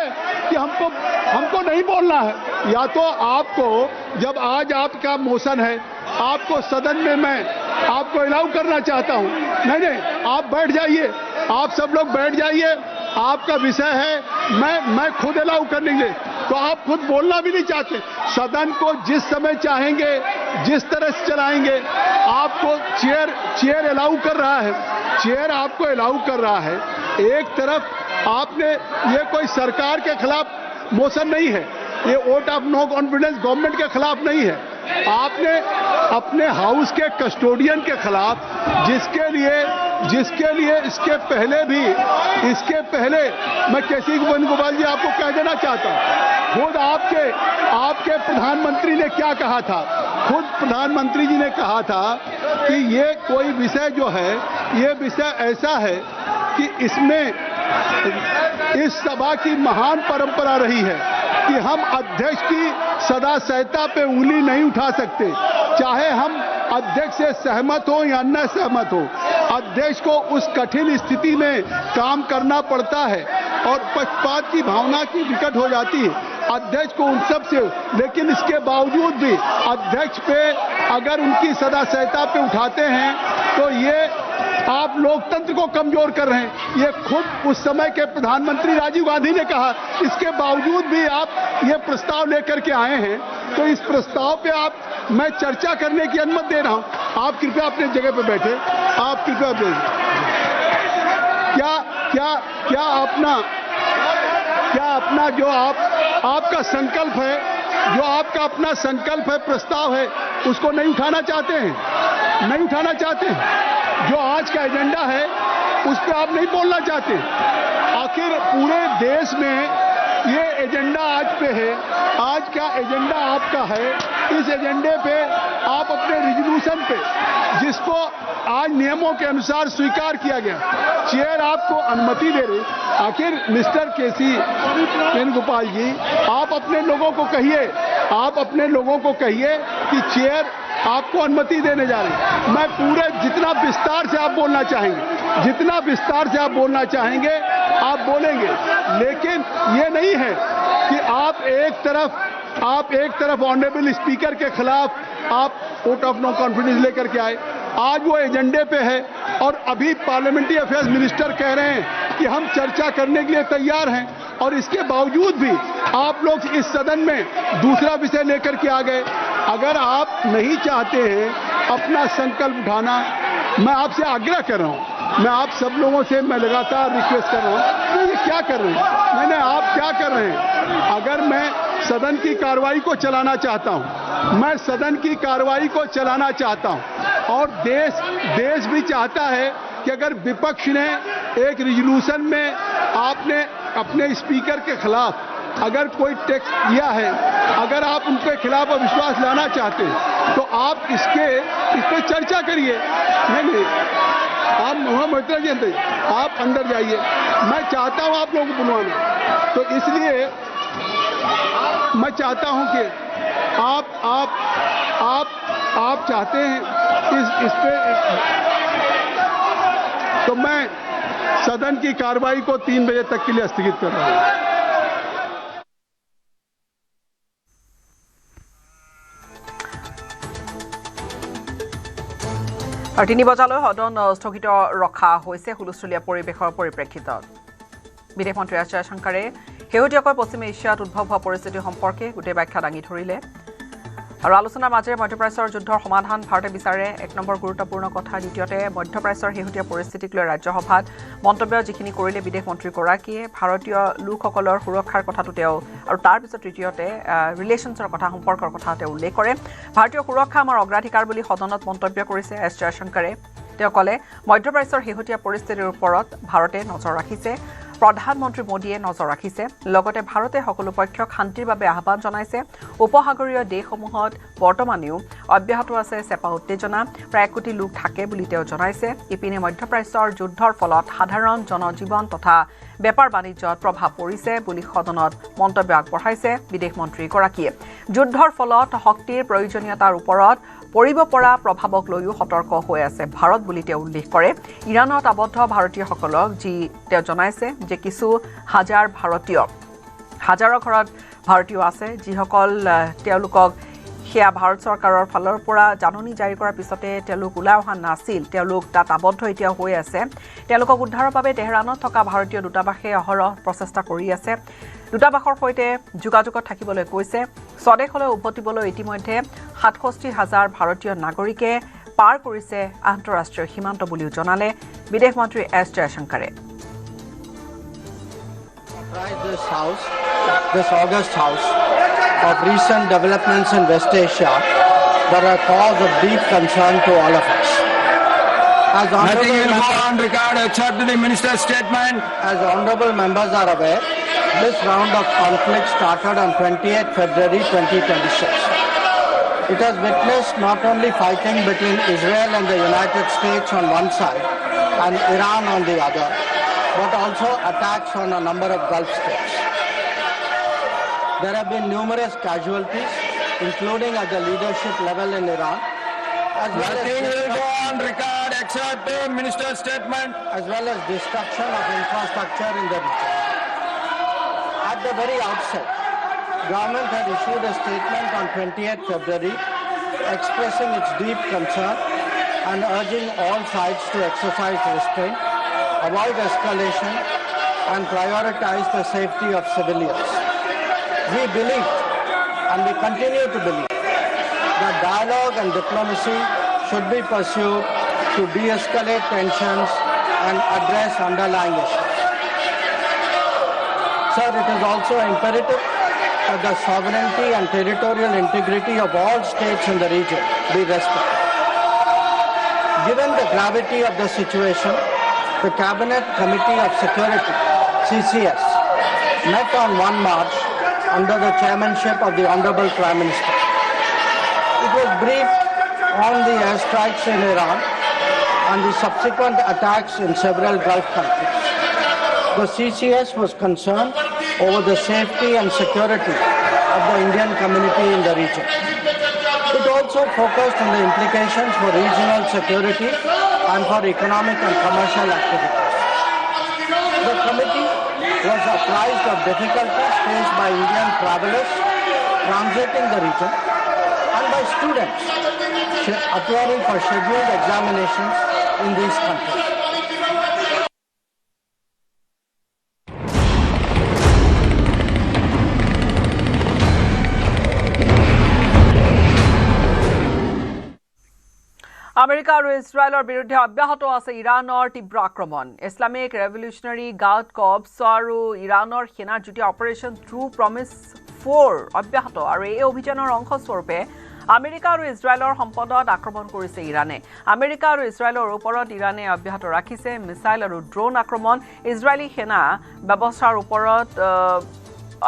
कि हमको नहीं बोलना है, या तो आपको, जब आज आपका मोशन है, आपको सदन में मैं आपको अलाउ करना चाहता हूं। नहीं, आप बैठ जाइए, आप सब लोग बैठ जाइए, आपका विषय है। मैं खुद अलाउ करने के लिए, तो आप खुद बोलना भी नहीं चाहते। सदन को जिस समय चाहेंगे, जिस तरह से चलाएंगे। आपको चेयर अलाउ कर रहा है, चेयर आपको अलाउ कर रहा है। एक तरफ आपने, ये कोई सरकार के खिलाफ मोशन नहीं है, ये vote of no confidence government के खिलाफ नहीं है। आपने अपने हाउस के कस्टोडियन के खिलाफ, जिसके लिए इसके पहले मैं केसी वेणुगोपाल जी आपको कह देना चाहता हूं, खुद आपके प्रधानमंत्री ने क्या कहा था? खुद प्रधानमंत्री जी ने कहा था कि ये कोई विषय जो है, ये विषय ऐसा है कि इसमें इस सभा की महान परंपरा रही है कि हम अध्यक्ष की सदा सहता पे उंगली नहीं उठा सकते, चाहे हम अध्यक्ष से सहमत हो या न सहमत हो। अध्यक्ष को उस कठिन स्थिति में काम करना पड़ता है और पक्षपात की भावना की विकट हो जाती है अध्यक्ष को उन सब से, लेकिन इसके बावजूद भी अध्यक्ष पे अगर उनकी सदा सहता पे उठाते हैं तो ये आप लोकतंत्र को कमजोर कर रहे हैं। ये खुद उस समय के प्रधानमंत्री राजीव गांधी ने कहा, इसके बावजूद भी आप ये प्रस्ताव लेकर के आए हैं, तो इस प्रस्ताव पे मैं चर्चा करने की अनुमति दे रहा हूं। आप कृपया अपने जगह पे बैठे, आप कृपया बैठे। क्या अपना जो आपका संकल्प है, जो आपका अपना संकल्प है, प्रस्ताव है, उसको नहीं उठाना चाहते हैं? नहीं उठाना चाहते हैं? जो आज का एजेंडा है उस पर आप नहीं बोलना चाहते? आखिर पूरे देश में ये एजेंडा आज पे है, आज का एजेंडा आपका है। इस एजेंडे पे आप अपने रिजोल्यूशन पे, जिसको आज नियमों के अनुसार स्वीकार किया गया, चेयर आपको अनुमति दे रही। आखिर मिस्टर केसी वेणुगोपाल जी, आप अपने लोगों को कहिए कि चेयर आपको अनुमति देने जा रही है। मैं पूरे जितना विस्तार से आप बोलना चाहेंगे आप बोलेंगे, लेकिन ये नहीं है कि आप एक तरफ ऑनरेबल स्पीकर के खिलाफ आप वोट ऑफ नो कॉन्फिडेंस लेकर के आए। आज वो एजेंडे पे है और अभी पार्लियामेंट्री अफेयर्स मिनिस्टर कह रहे हैं कि हम चर्चा करने के लिए तैयार हैं, और इसके बावजूद भी आप लोग इस सदन में दूसरा विषय लेकर के आ गए। अगर आप नहीं चाहते हैं अपना संकल्प उठाना, मैं आपसे आग्रह कर रहा हूं, मैं आप सब लोगों से मैं लगातार रिक्वेस्ट कर रहा हूं कि ये क्या कर रहे हैं, आप क्या कर रहे हैं? अगर मैं सदन की कार्रवाई को चलाना चाहता हूं, और देश भी चाहता है कि अगर विपक्ष ने एक रिजोल्यूशन में आपने अपने स्पीकर के खिलाफ अगर कोई टेक्स्ट दिया है, अगर आप उनके खिलाफ अविश्वास लाना चाहते हैं तो आप इस पर चर्चा करिए। नहीं, आप मित्रा जी आप अंदर जाइए, मैं चाहता हूं आप लोगों को बुलवाना, तो इसलिए मैं चाहता हूं कि आप चाहते हैं इस पे, तो मैं सदन की कार्रवाई को 3 बजे तक के लिए स्थगित कर रहा हूं। আৰু 3 বজালৈ সদন স্থগিত ৰখা হৈছে হুলস্থুলীয়া পৰিৱেশৰ পৰিপ্ৰেক্ষিতত। বিদেশ মন্ত্ৰী এছ জয়শংকৰে শেহতীয়াকৈ পশ্চিম এছিয়াত উদ্ভৱ হোৱা পৰিস্থিতি সম্পৰ্কে গোটেই ব্যাখ্যা দাঙি ধৰিলে। আৰু আলোচনাৰ মাজেৰে মধ্যপ্ৰাচ্যৰ যুদ্ধৰ সমাধান ভাৰতে বিচাৰে 1 নম্বৰ গুৰুত্বপূৰ্ণ কথা। দ্বিতীয়তে মধ্যপ্ৰাচ্যৰ শেহতীয়া পৰিস্থিতিক লৈ ৰাজ্যসভাত মন্তব্য যিখিনি কৰিলে বিদেশ মন্ত্ৰীগৰাকীয়ে, ভাৰতীয় লোকসকলৰ সুৰক্ষাৰ কথাটো তেওঁ, আৰু তাৰপিছত তৃতীয়তে ৰিলেশ্যনছৰ কথা, সম্পৰ্কৰ কথা তেওঁ উল্লেখ কৰে। ভাৰতীয় সুৰক্ষা আমাৰ অগ্ৰাধিকাৰ বুলি সদনত মন্তব্য কৰিছে এছ জয়শংকৰে। তেওঁ ক'লে, মধ্যপ্ৰাচ্যৰ শেহতীয়া পৰিস্থিতিৰ ওপৰত ভাৰতে নজৰ ৰাখিছে, প্ৰধানমন্ত্ৰী মোদীয়ে নজৰ ৰাখিছে। লগতে ভাৰতে সকলো পক্ষক শান্তিৰ বাবে আহ্বান জনাইছে। উপসাগৰীয় দেশসমূহত বৰ্তমানেও অব্যাহত আছে চেপা উত্তেজনা, প্ৰায় 1 কোটি লোক থাকে বুলি তেওঁ জনাইছে। ইপিনে মধ্যপ্ৰাচ্যৰ যুদ্ধৰ ফলত সাধাৰণ জনজীৱন তথা বেপাৰ বাণিজ্যত প্ৰভাৱ পৰিছে বুলি সদনত মন্তব্য আগবঢ়াইছে বিদেশ মন্ত্ৰীগৰাকীয়ে। যুদ্ধৰ ফলত শক্তিৰ প্ৰয়োজনীয়তাৰ ওপৰত পৰিব পৰা প্ৰভাৱক লৈও সতৰ্ক হৈ আছে ভাৰত বুলি তেওঁ উল্লেখ কৰে। ইৰাণত আবদ্ধ ভাৰতীয়সকলক যি তেওঁ জনাইছে যে কিছু হাজাৰৰ ঘৰত ভাৰতীয় আছে, যিসকল তেওঁলোকক সেয়া ভাৰত চৰকাৰৰ ফালৰ পৰা জাননী জাৰি কৰাৰ পিছতে তেওঁলোক ওলাই অহা নাছিল, তেওঁলোক তাত আবদ্ধ এতিয়া হৈ আছে। তেওঁলোকক উদ্ধাৰৰ বাবে তেহৰাণত থকা ভাৰতীয় দূতাবাসে অহৰহ প্ৰচেষ্টা কৰি আছে। দূতাবাসৰ সৈতে যোগাযোগত থাকিবলৈ কৈছে। স্বদেশলৈ উভতিবলৈ ইতিমধ্যে 67,000 ভাৰতীয় নাগৰিকে পাৰ কৰিছে আন্তঃৰাষ্ট্ৰীয় সীমান্ত বুলিও জনালে বিদেশ মন্ত্ৰী এছ জয়শংকৰে। this august House of recent developments in West Asia that are cause of deep concern to all of us. As honorable members are aware, this round of conflict started on 28 February 2026. It has witnessed not only fighting between Israel and the United States on one side and Iran on the other, but also attacks on a number of Gulf states. There have been numerous casualties, including at the leadership level in Iran, as well as destruction of infrastructure in the region. At the very outset, government had issued a statement on 28 February expressing its deep concern and urging all sides to exercise restraint, avoid escalation, and prioritize the safety of civilians. We believe, and we continue to believe, that dialogue and diplomacy should be pursued to de-escalate tensions and address underlying issues. Sir, it is also imperative that the sovereignty and territorial integrity of all states in the region be respected. Given the gravity of the situation, the Cabinet Committee of Security, CCS, met on 1 March under the chairmanship of the Honorable Prime Minister. It was briefed on the airstrikes in Iran and the subsequent attacks in several Gulf countries. The CCS was concerned over the safety and security of the Indian community in the region. It also focused on the implications for regional security and for economic and commercial activities. The committee was apprised of difficulties faced by Indian travelers transiting the region and by students appearing for scheduled examinations in these countries. America আৰু ইজৰাইলৰ বিৰুদ্ধে অব্যাহত আছে ইৰাণৰ তীব্ৰ আক্ৰমণ Islamic ৰেভলিউচনাৰী guard corps আৰু ইৰাণৰ সেনাৰ যুটীয়া অপাৰেশ্যন ট্ৰু প্ৰমিছ 4 অব্যাহত আৰু এই অভিযানৰ অংশস্বৰূপে আমেৰিকা আৰু ইজৰাইলৰ সম্পদত আক্ৰমণ কৰিছে ইৰাণে আমেৰিকা আৰু ইজৰাইলৰ ওপৰত ইৰাণে অব্যাহত ৰাখিছে মিছাইল আৰু ড্ৰোন আক্ৰমণ ইজৰাইলী সেনা ব্যৱস্থাৰ ওপৰত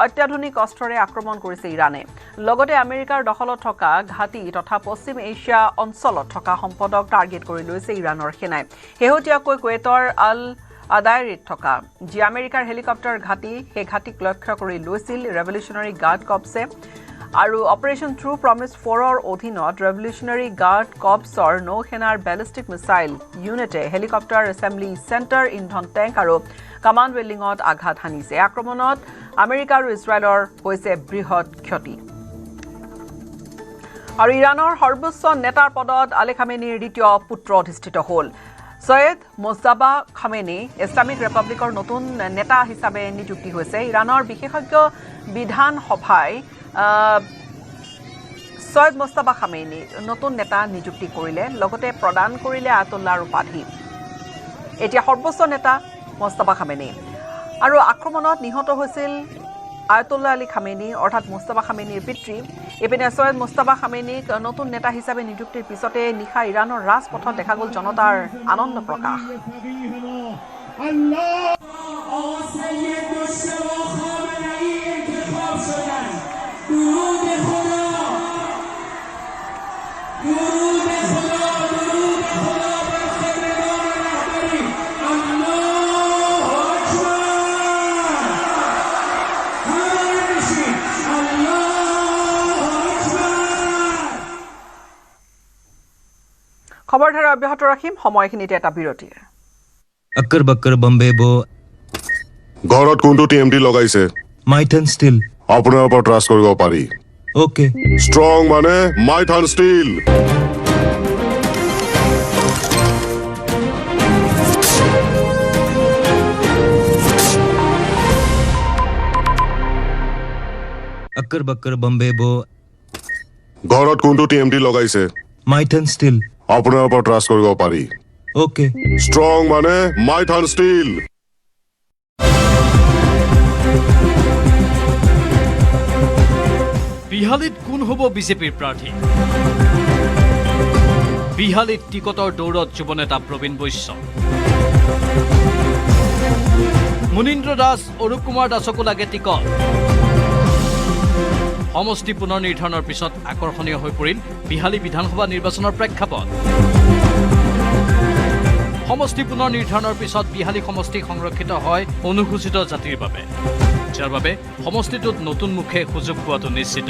অত্যাধুনিক অস্ত্ৰৰে আক্ৰমণ কৰিছে ইৰাণে লগতে আমেৰিকাৰ দখলত থকা ঘাটি তথা পশ্চিম এছিয়া অঞ্চলত থকা সম্পদক টাৰ্গেট কৰি লৈছে ইৰাণৰ সেনাই হেহতিয়াকৈ কুৱেটৰ আল আদাইৰিত থকা যি আমেৰিকাৰ হেলিকপ্টাৰ ঘাটি সেই ঘাটিক লক্ষ্য কৰি লৈছিল ৰেভলিউচনাৰী গাৰ্ড কৰ্পছে আৰু অপাৰেশ্যন ট্ৰু প্ৰমিছ 4ৰ অধীনত ৰেভলিউচনাৰী গাৰ্ড কৰ্পছৰ নৌসেনাৰ বেলিষ্টিক মিছাইল ইউনিটে হেলিকপ্টাৰ এছেম্বলি চেণ্টাৰ ইন্ধন টেংক আৰু কমাণ্ড বিল্ডিঙত আঘাত হানিছে আক্ৰমণত আমেৰিকা আৰু ইজৰাইলৰ হৈছে বৃহৎ ক্ষতি আৰু ইৰাণৰ সৰ্বোচ্চ নেতাৰ পদত আলী খামেনীৰ দ্বিতীয় পুত্ৰ অধিষ্ঠিত হ'ল সৈয়দ মুজতাবা খামেনী ইছলামিক ৰিপাব্লিকৰ নতুন নেতা হিচাপে নিযুক্তি হৈছে ইৰাণৰ বিশেষজ্ঞ বিধান সভাই সৈয়দ মুজতাবা খামেনী নতুন নেতা নিযুক্তি কৰিলে লগতে প্ৰদান কৰিলে আয়াতুল্লাহৰ উপাধি এতিয়া সৰ্বোচ্চ নেতা মুজতাবা খামেনী আৰু আক্ৰমণত নিহত হৈছিল আয়াতুল্লাহ আলী খামেনী অৰ্থাৎ মুজতাবা খামেনীৰ পিতৃ এপিনে সৈয়দ মুজতাবা খামেনীক নতুন নেতা হিচাপে নিযুক্তিৰ পিছতে নিশা ইৰাণৰ ৰাজপথত দেখা গ'ল জনতাৰ আনন্দ প্ৰকাশ খবৰধাৰা অব্যাহত ৰাখিম সময়খিনিতে এটা বিৰতিৰ अक्कर बक्कर बम्बे बो ঘৰত কোনটো টিএমটি লগাইছে माइथन स्टील আপোনাৰ ওপৰত ট্ৰাষ্ট কৰিব পাৰি ओके ষ্ট্ৰং মানে মাইথান ষ্টীল अक्कर बक्कर बम्बे बो ঘৰত কোনটো টিএমটি লগাইছে माइथन स्टील আপোনাৰ ওপৰত ট্ৰাষ্ট কৰিব পাৰি ओके ষ্ট্ৰং মানে মাইথান ষ্টীল বিহালীত কোন হ'ব বিজেপিৰ প্ৰাৰ্থী বিহালীত টিকটৰ দৌৰত যুৱনেতা প্ৰবীণ বৈশ্য মুনীন্দ্ৰ দাস অৰূপ কুমাৰ দাসকো লাগে টিকট সমষ্টি পুনৰ নিৰ্ধাৰণৰ পিছত আকৰ্ষণীয় হৈ পৰিল বিহালী বিধানসভা নিৰ্বাচনৰ প্ৰেক্ষাপট সমষ্টি পুনৰ নিৰ্ধাৰণৰ পিছত বিহালী সমষ্টি সংৰক্ষিত হয় অনুসূচিত জাতিৰ বাবে যাৰ বাবে সমষ্টিটোত নতুন মুখে সুযোগ পোৱাটো নিশ্চিত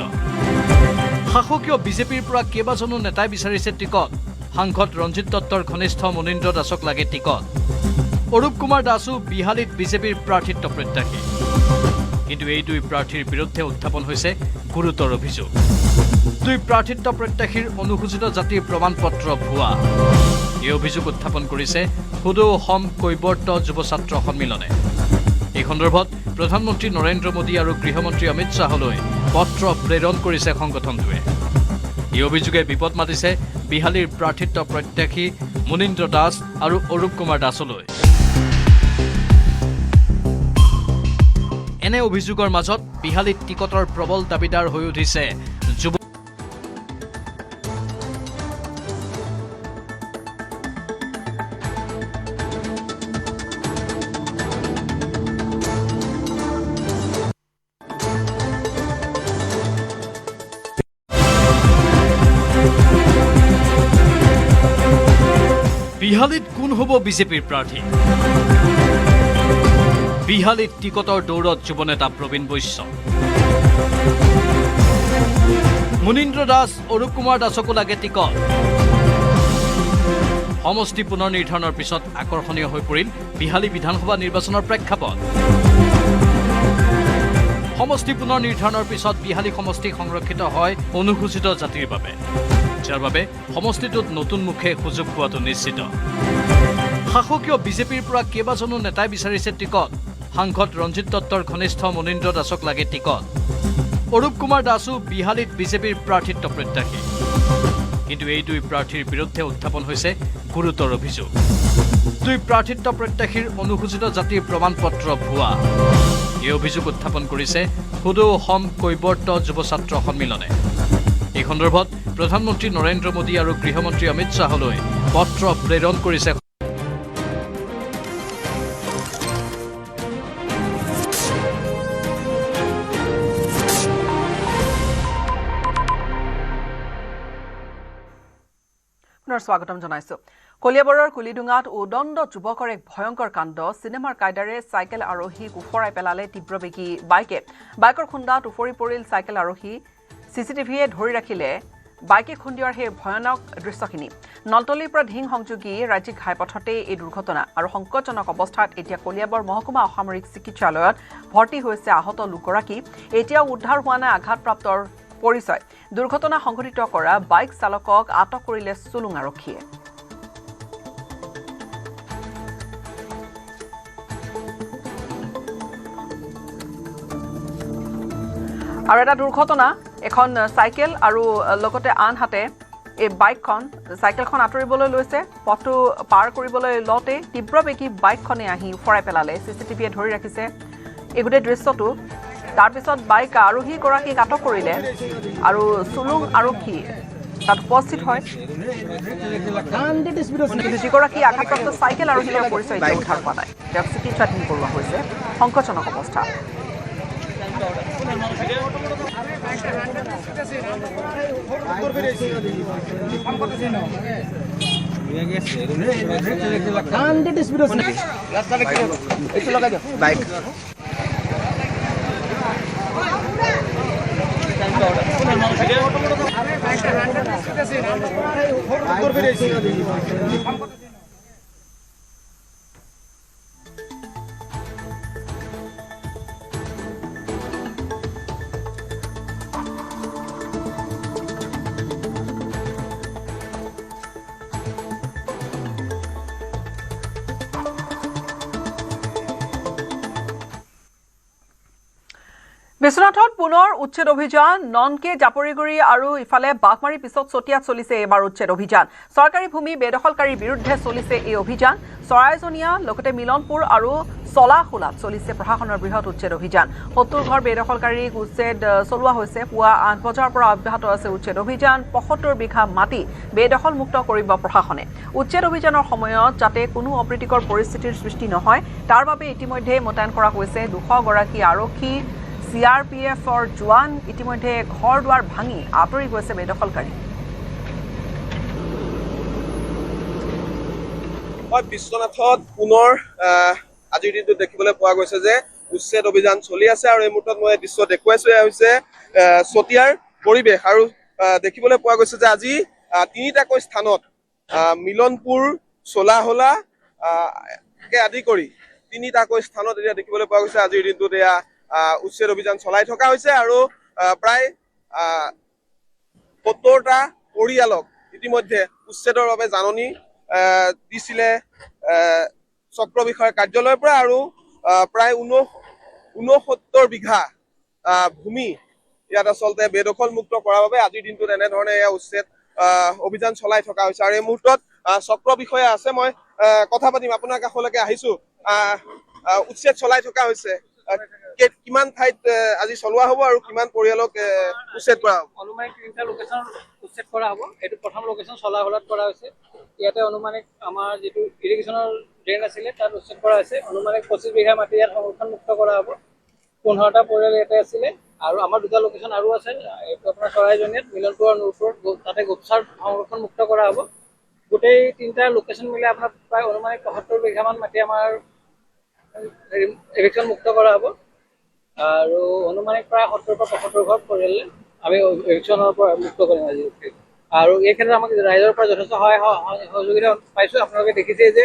শাসকীয় বিজেপিৰ পৰা কেইবাজনো নেতাই বিচাৰিছে টিকট সাংসদ ৰঞ্জিত দত্তৰ ঘনিষ্ঠ মুনীন্দ্ৰ দাসক লাগে টিকট অৰূপ কুমাৰ দাসো বিহালীত বিজেপিৰ প্ৰাৰ্থিত্ব প্ৰত্যাশী কিন্তু এই দুই প্ৰাৰ্থীৰ বিৰুদ্ধে উত্থাপন হৈছে গুৰুতৰ অভিযোগ দুই প্ৰাৰ্থিত্ব প্ৰত্যাশীৰ অনুসূচিত জাতিৰ প্ৰমাণপত্ৰ ভুৱা এই অভিযোগ উত্থাপন কৰিছে সুদৌ অসম কৈবৰ্ত যুৱ ছাত্ৰ সন্মিলনে এই সন্দৰ্ভত প্ৰধানমন্ত্ৰী নৰেন্দ্ৰ মোদী আৰু গৃহমন্ত্ৰী অমিত শ্বাহলৈ পত্ৰ প্ৰেৰণ কৰিছে সংগঠনটোৱে এই অভিযোগে বিপদ মাতিছে বিহালীৰ প্ৰাৰ্থিত্ব প্ৰত্যাশী মুনীন্দ্ৰ দাস আৰু অৰূপ কুমাৰ দাসলৈ এনে অভিযোগৰ মাজত বিহালীত টিকটৰ প্ৰবল দাবীদাৰ হৈ উঠিছে যুৱ বিহালীত কোন হ'ব বিজেপিৰ প্ৰাৰ্থী বিহালীত টিকটৰ দৌৰত যুৱনেতা প্ৰবীণ বৈশ্য মুনীন্দ্ৰ দাস অৰূপ কুমাৰ দাসকো লাগে টিকট সমষ্টি পুনৰ নিৰ্ধাৰণৰ পিছত আকৰ্ষণীয় হৈ পৰিল বিহালী বিধানসভা নিৰ্বাচনৰ প্ৰেক্ষাপট সমষ্টি পুনৰ নিৰ্ধাৰণৰ পিছত বিহালী সমষ্টি সংৰক্ষিত হয় অনুসূচিত জাতিৰ বাবে যাৰ বাবে সমষ্টিটোত নতুন মুখে সুযোগ পোৱাটো নিশ্চিত শাসকীয় বিজেপিৰ পৰা কেইবাজনো নেতাই বিচাৰিছে টিকট সাংসদ ৰঞ্জিত দত্তৰ ঘনিষ্ঠ মুনীন্দ্ৰ দাসক লাগে টিকট অৰূপ কুমাৰ দাসো বিহালীত বিজেপিৰ প্ৰাৰ্থিত্ব প্ৰত্যাশী কিন্তু এই দুই প্ৰাৰ্থীৰ বিৰুদ্ধে উত্থাপন হৈছে গুৰুতৰ অভিযোগ দুই প্ৰাৰ্থিত্ব প্ৰত্যাশীৰ অনুসূচিত জাতিৰ প্ৰমাণপত্ৰ ভুৱা এই অভিযোগ উত্থাপন কৰিছে সুদৌ অসম কৈবৰ্ত যুৱ ছাত্ৰ সন্মিলনে এই সন্দৰ্ভত প্ৰধানমন্ত্ৰী নৰেন্দ্ৰ মোদী আৰু গৃহমন্ত্ৰী অমিত শ্বাহলৈ পত্ৰ প্ৰেৰণ কৰিছে স্বাগতম জনাইছো কলিয়াবৰৰ কুলিডুঙাত উদণ্ড যুৱকৰ এক ভয়ংকৰ কাণ্ড চিনেমাৰ কায়দাৰে চাইকেল আৰোহীক উফৰাই পেলালে তীব্ৰবেগী বাইকৰ খুন্দাত উফৰি পৰিল চাইকেল আৰোহী চিচিটিভিয়ে ধৰি ৰাখিলে বাইকে খুন্দিওৱাৰ সেই ভয়ানক দৃশ্যখিনি নলতলিৰ পৰা ঢিং সংযোগী ৰাজ্যিক ঘাইপথতে এই দুৰ্ঘটনা আৰু সংকটজনক অৱস্থাত এতিয়া কলিয়াবৰ মহকুমা অসামৰিক চিকিৎসালয়ত ভৰ্তি হৈছে আহত লোকগৰাকী এতিয়াও উদ্ধাৰ হোৱা নাই আঘাতপ্ৰাপ্তৰ পৰিচয় দুৰ্ঘটনা সংঘটিত কৰা বাইক চালকক আটক কৰিলে চুলুং আৰক্ষীয়ে আৰু এটা দুৰ্ঘটনা এখন চাইকেল আৰু লগতে আনহাতে এই চাইকেলখন আঁতৰিবলৈ লৈছে পথটো পাৰ কৰিবলৈ লওঁতে তীব্ৰবেগী বাইকখনে আহি উফৰাই পেলালে চিচিটিভিয়ে ধৰি ৰাখিছে এই গোটেই দৃশ্যটো তাৰপিছত বাইক আৰোহীগৰাকীক আটক কৰিলে আৰু চুলুং আৰক্ষী তাত উপস্থিত হয় যিগৰাকী আঘাতপ্ৰাপ্ত চাইকেল আৰোহী তেওঁৰ পৰিচয় উদ্ধাৰ হোৱা নাই তেওঁক চিকিৎসাধীন কৰোৱা হৈছে সংকটজনক অৱস্থা বিশ্বনাথত পুনৰ উচ্ছেদ অভিযান ননকে জাপৰিগুৰি আৰু ইফালে বাঘমাৰী পিছত চতিয়াত চলিছে এবাৰ উচ্ছেদ অভিযান চৰকাৰী ভূমি বেদখলকাৰীৰ বিৰুদ্ধে চলিছে এই অভিযান চৰাইজনীয়া লগতে মিলনপুৰ আৰু চলাখোলাত চলিছে প্ৰশাসনৰ বৃহৎ উচ্ছেদ অভিযান ৭০ ঘৰ বেদখলকাৰীক উচ্ছেদ চলোৱা হৈছে পুৱা ৮ বজাৰ পৰা অব্যাহত আছে উচ্ছেদ অভিযান ৭৫ বিঘা মাটি বেদখলমুক্ত কৰিব প্ৰশাসনে উচ্ছেদ অভিযানৰ সময়ত যাতে কোনো অপ্ৰীতিকৰ পৰিস্থিতিৰ সৃষ্টি নহয় তাৰ বাবে ইতিমধ্যে মোতায়েন কৰা হৈছে 200 গৰাকী আৰক্ষী CRPFৰ জোৱান ইতিমধ্যে ঘৰ দুৱাৰ ভাঙি আঁতৰি গৈছে বেদখলকাৰী বিশ্বনাথত পুনৰ আজিৰ দিনটো দেখিবলৈ পোৱা গৈছে যে উচ্ছেদ অভিযান চলি আছে আৰু এই মুহূৰ্তত মই দৃশ্য দেখুৱাইছো হৈছে চতিয়াৰ পৰিৱেশ আৰু দেখিবলৈ পোৱা গৈছে যে আজি তিনিটাকৈ স্থানত মিলনপুৰ চলাহোলা কে আদি কৰি তিনিটাকৈ স্থানত এতিয়া দেখিবলৈ পোৱা গৈছে আজিৰ দিনটোত এয়া উচ্ছেদ অভিযান চলাই থকা হৈছে আৰু প্ৰায় ৭০টা পৰিয়ালক ইতিমধ্যে উচ্ছেদৰ বাবে জাননী দিছিলে চক্ৰ বিষয়ৰ কাৰ্যালয়ৰ পৰা আৰু প্ৰায় ৬৯ বিঘা ভূমি ইয়াত আচলতে বেদখল মুক্ত কৰাৰ বাবে আজিৰ দিনটোত এনেধৰণে এয়া উচ্ছেদ অভিযান চলাই থকা হৈছে আৰু এই মুহূৰ্তত চক্ৰ বিষয়া আছে মই কথা পাতিম আপোনাৰ কাষলৈকে আহিছো উচ্ছেদ চলাই থকা হৈছে কিমান ঠাইত আজি চলোৱা হ'ব আৰু কিমান পৰিয়ালক উচ্ছেদ কৰা হ'ব অনুমানিক 3টা লোকেশন উচ্ছেদ কৰা হ'ব এটো প্ৰথম লোকেশন চলাহোলাত কৰা হৈছে ইয়াতে অনুমানিক আমাৰ যেটো ইৰিগেশনৰ ড্ৰেন আছিল তাত উচ্ছেদ কৰা হৈছে অনুমানিক 25 বিঘা মাটি ইয়াত সংৰক্ষণ মুক্ত কৰা হ'ব 15টা পৰিয়াল ইয়াতে আছিল আৰু আমাৰ দুটা লোকেশন আৰু আছে এটো আপোনাৰ চৰাইজনীত মিলনপুৰ আৰু নূৰপুৰ তাতে গোপচাৰ সংৰক্ষণ মুক্ত কৰা হ'ব গোটেই 3টা লোকেশন মিলে আপোনাৰ প্ৰায় অনুমানিক 75 বিঘা মান মাটি আমাৰ এভিকশন মুক্ত কৰা হ'ব আৰু অনুমানিক প্ৰায় 70 পৰা 75 ঘৰ পৰিয়ালে আমি এভিকশনৰ পৰা মুক্ত কৰিম আজি আৰু এই ক্ষেত্ৰত আমাক ৰাইজৰ পৰা যথেষ্ট সহযোগিতা পাইছো আপোনালোকে দেখিছে যে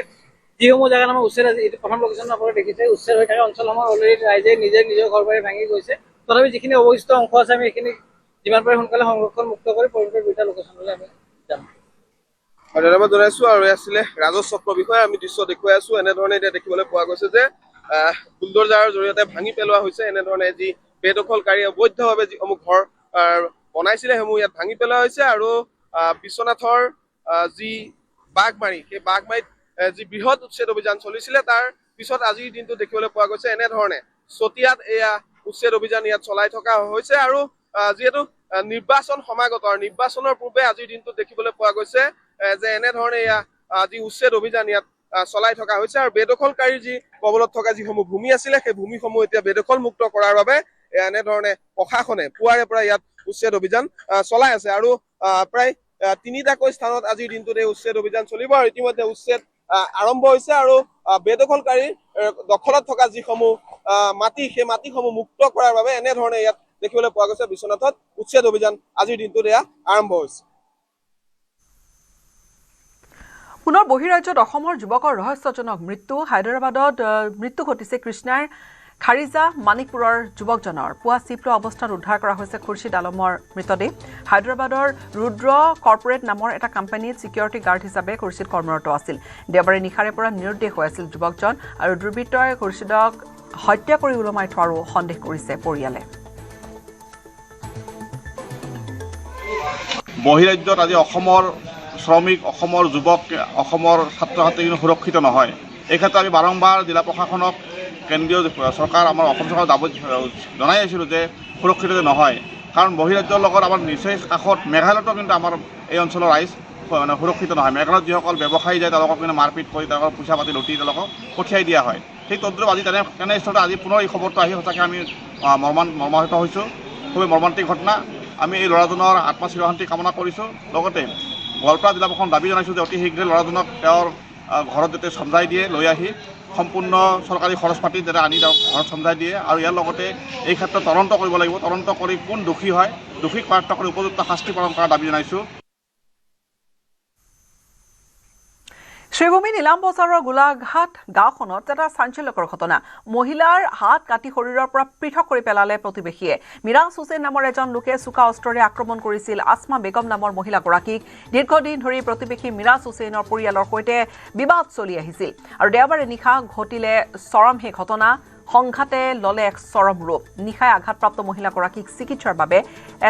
যিসমূহ জায়গা আমাৰ উচ্ছেদ আজি এই প্ৰথম লোকেশন আপোনালোকে দেখিছে উচ্ছেদ হৈ থকা অঞ্চলসমূহ অলৰেডি ৰাইজে নিজৰ ঘৰ বাৰী ভাঙি গৈছে তথাপি যিখিনি অৱশিষ্ট অংশ আছে আমি এইখিনি যিমান পাৰে সোনকালে সংৰক্ষণ মুক্ত কৰি পৰিৱেশ দুটা লোকেশনলৈ আমি যাম ধন্যবাদ জনাইছো আৰু আছিলে ৰাজহ চক্ৰ বিষয়ে আমি দৃশ্য দেখুৱাই আছো এনেধৰণে এতিয়া দেখিবলৈ পোৱা গৈছে যে বুলডোজাৰৰ জৰিয়তে ভাঙি পেলোৱা হৈছে এনেধৰণে যি বেদখলকাৰী অবৈধভাৱে যিসমূহ ঘৰ বনাইছিলে সেইসমূহ ইয়াত ভাঙি পেলোৱা হৈছে আৰু বিশ্বনাথৰ যি বাঘমাৰী সেই বাঘমাৰীত যি বৃহৎ উচ্ছেদ অভিযান চলিছিলে তাৰ পিছত আজিৰ দিনটো দেখিবলৈ পোৱা গৈছে এনেধৰণে চতিয়াত এয়া উচ্ছেদ অভিযান ইয়াত চলাই থকা হৈছে আৰু যিহেতু নিৰ্বাচন সমাগত আৰু নিৰ্বাচনৰ পূৰ্বে আজিৰ দিনটো দেখিবলৈ পোৱা গৈছে যে এনেধৰণে এয়া যি উচ্ছেদ অভিযান ইয়াত চলাই থকা হৈছে আৰু বেদখলকাৰীৰ যি কবলত থকা যিসমূহ ভূমি আছিলে সেই ভূমিসমূহ এতিয়া বেদখল মুক্ত কৰাৰ বাবে এনেধৰণে প্ৰশাসনে পুৱাৰে পৰা ইয়াত উচ্ছেদ অভিযান চলাই আছে আৰু প্ৰায় তিনিটাকৈ স্থানত আজিৰ দিনটোত এই উচ্ছেদ অভিযান চলিব আৰু ইতিমধ্যে উচ্ছেদ আৰম্ভ হৈছে আৰু বেদখলকাৰীৰ দখলত থকা যিসমূহ মাটি সেই মাটিসমূহ মুক্ত কৰাৰ বাবে এনেধৰণে ইয়াত দেখিবলৈ পোৱা গৈছে বিশ্বনাথত উচ্ছেদ অভিযান আজিৰ দিনটোত এয়া আৰম্ভ হৈছে পুনৰ বহিৰাজ্যত অসমৰ যুৱকৰ ৰহস্যজনক মৃত্যু হায়দৰাবাদত মৃত্যু ঘটিছে কৃষ্ণাৰ খাৰিজা মানিকপুৰৰ যুৱকজনৰ পুৱা চিপ্ৰ অৱস্থাত উদ্ধাৰ কৰা হৈছে খুৰশিদ আলমৰ মৃতদেহ হায়দৰাবাদৰ ৰুদ্ৰ কৰ্পৰেট নামৰ এটা কোম্পানীত সিকিউৰিটি গাৰ্ড হিচাপে খুৰশিদ কৰ্মৰত আছিল দেওবাৰে নিশাৰে পৰা নিৰুদ্দেশ হৈ আছিল যুৱকজন আৰু দুৰ্বৃত্তই খুৰশিদক হত্যা কৰি উলমাই থোৱাৰো সন্দেহ কৰিছে পৰিয়ালে বহিৰাজ্যত আজি অসমৰ শ্ৰমিক অসমৰ যুৱক অসমৰ ছাত্ৰ ছাত্ৰী সুৰক্ষিত নহয় এই ক্ষেত্ৰত আমি বাৰম্বাৰ জিলা প্ৰশাসনক কেন্দ্ৰীয় চৰকাৰ আমাৰ অসম চৰকাৰক জনাই আছিলোঁ যে সুৰক্ষিত নহয় কাৰণ বহিৰাজ্যৰ লগত আমাৰ নিচেই কাষত মেঘালয়তো কিন্তু আমাৰ এই অঞ্চলৰ ৰাইজ মানে সুৰক্ষিত নহয় মেঘালয়ত যিসকল ব্যৱসায়ী যায় তেওঁলোকক কিন্তু মাৰপিট কৰি তেওঁলোকৰ পইচা পাতি লুটি তেওঁলোকক পঠিয়াই দিয়া হয় সেই তদ্ৰুপ আজি তেনেস্থলতে আজি পুনৰ এই খবৰটো আহি সঁচাকৈ আমি মৰ্মাহত হৈছোঁ খুবেই মৰ্মান্তিক ঘটনা আমি এই ল'ৰাজনৰ আত্মা চিৰশান্তি কামনা কৰিছোঁ লগতে গোৱালপাৰা জিলা প্ৰশাসন দাবী জনাইছোঁ যে অতি শীঘ্ৰে ল'ৰাজনক তেওঁৰ ঘৰত যাতে চমজাই দিয়ে লৈ আহি সম্পূৰ্ণ চৰকাৰী খৰচ পাতি যাতে আনি তেওঁক ঘৰত চমজাই দিয়ে আৰু ইয়াৰ লগতে এই ক্ষেত্ৰত তদন্ত কৰিব লাগিব তদন্ত কৰি কোন দোষী হয় দোষীক প্ৰাপ্ত কৰি উপযুক্ত শাস্তি প্ৰদান কৰাৰ দাবী জনাইছোঁ শ্ৰীভূমি নীলাম বজাৰৰ গোলাঘাট গাঁওখনত এটা চাঞ্চল্যকৰ ঘটনা মহিলাৰ হাত কাটি শৰীৰৰ পৰা পৃথক কৰি পেলালে প্ৰতিবেশীয়ে মিৰাজ হুছেইন নামৰ এজন লোকে চোকা অস্ত্ৰৰে আক্ৰমণ কৰিছিল আসমা বেগম নামৰ মহিলাগৰাকীক দীৰ্ঘদিন ধৰি প্ৰতিবেশী মিৰাজ হুছেইনৰ পৰিয়ালৰ সৈতে বিবাদ চলি আহিছিল আৰু দেওবাৰে নিশা ঘটিলে চৰম সেই ঘটনা সংঘাতে ললে এক চৰম ৰূপ নিশাই আঘাতপ্ৰাপ্ত মহিলাগৰাকীক চিকিৎসাৰ বাবে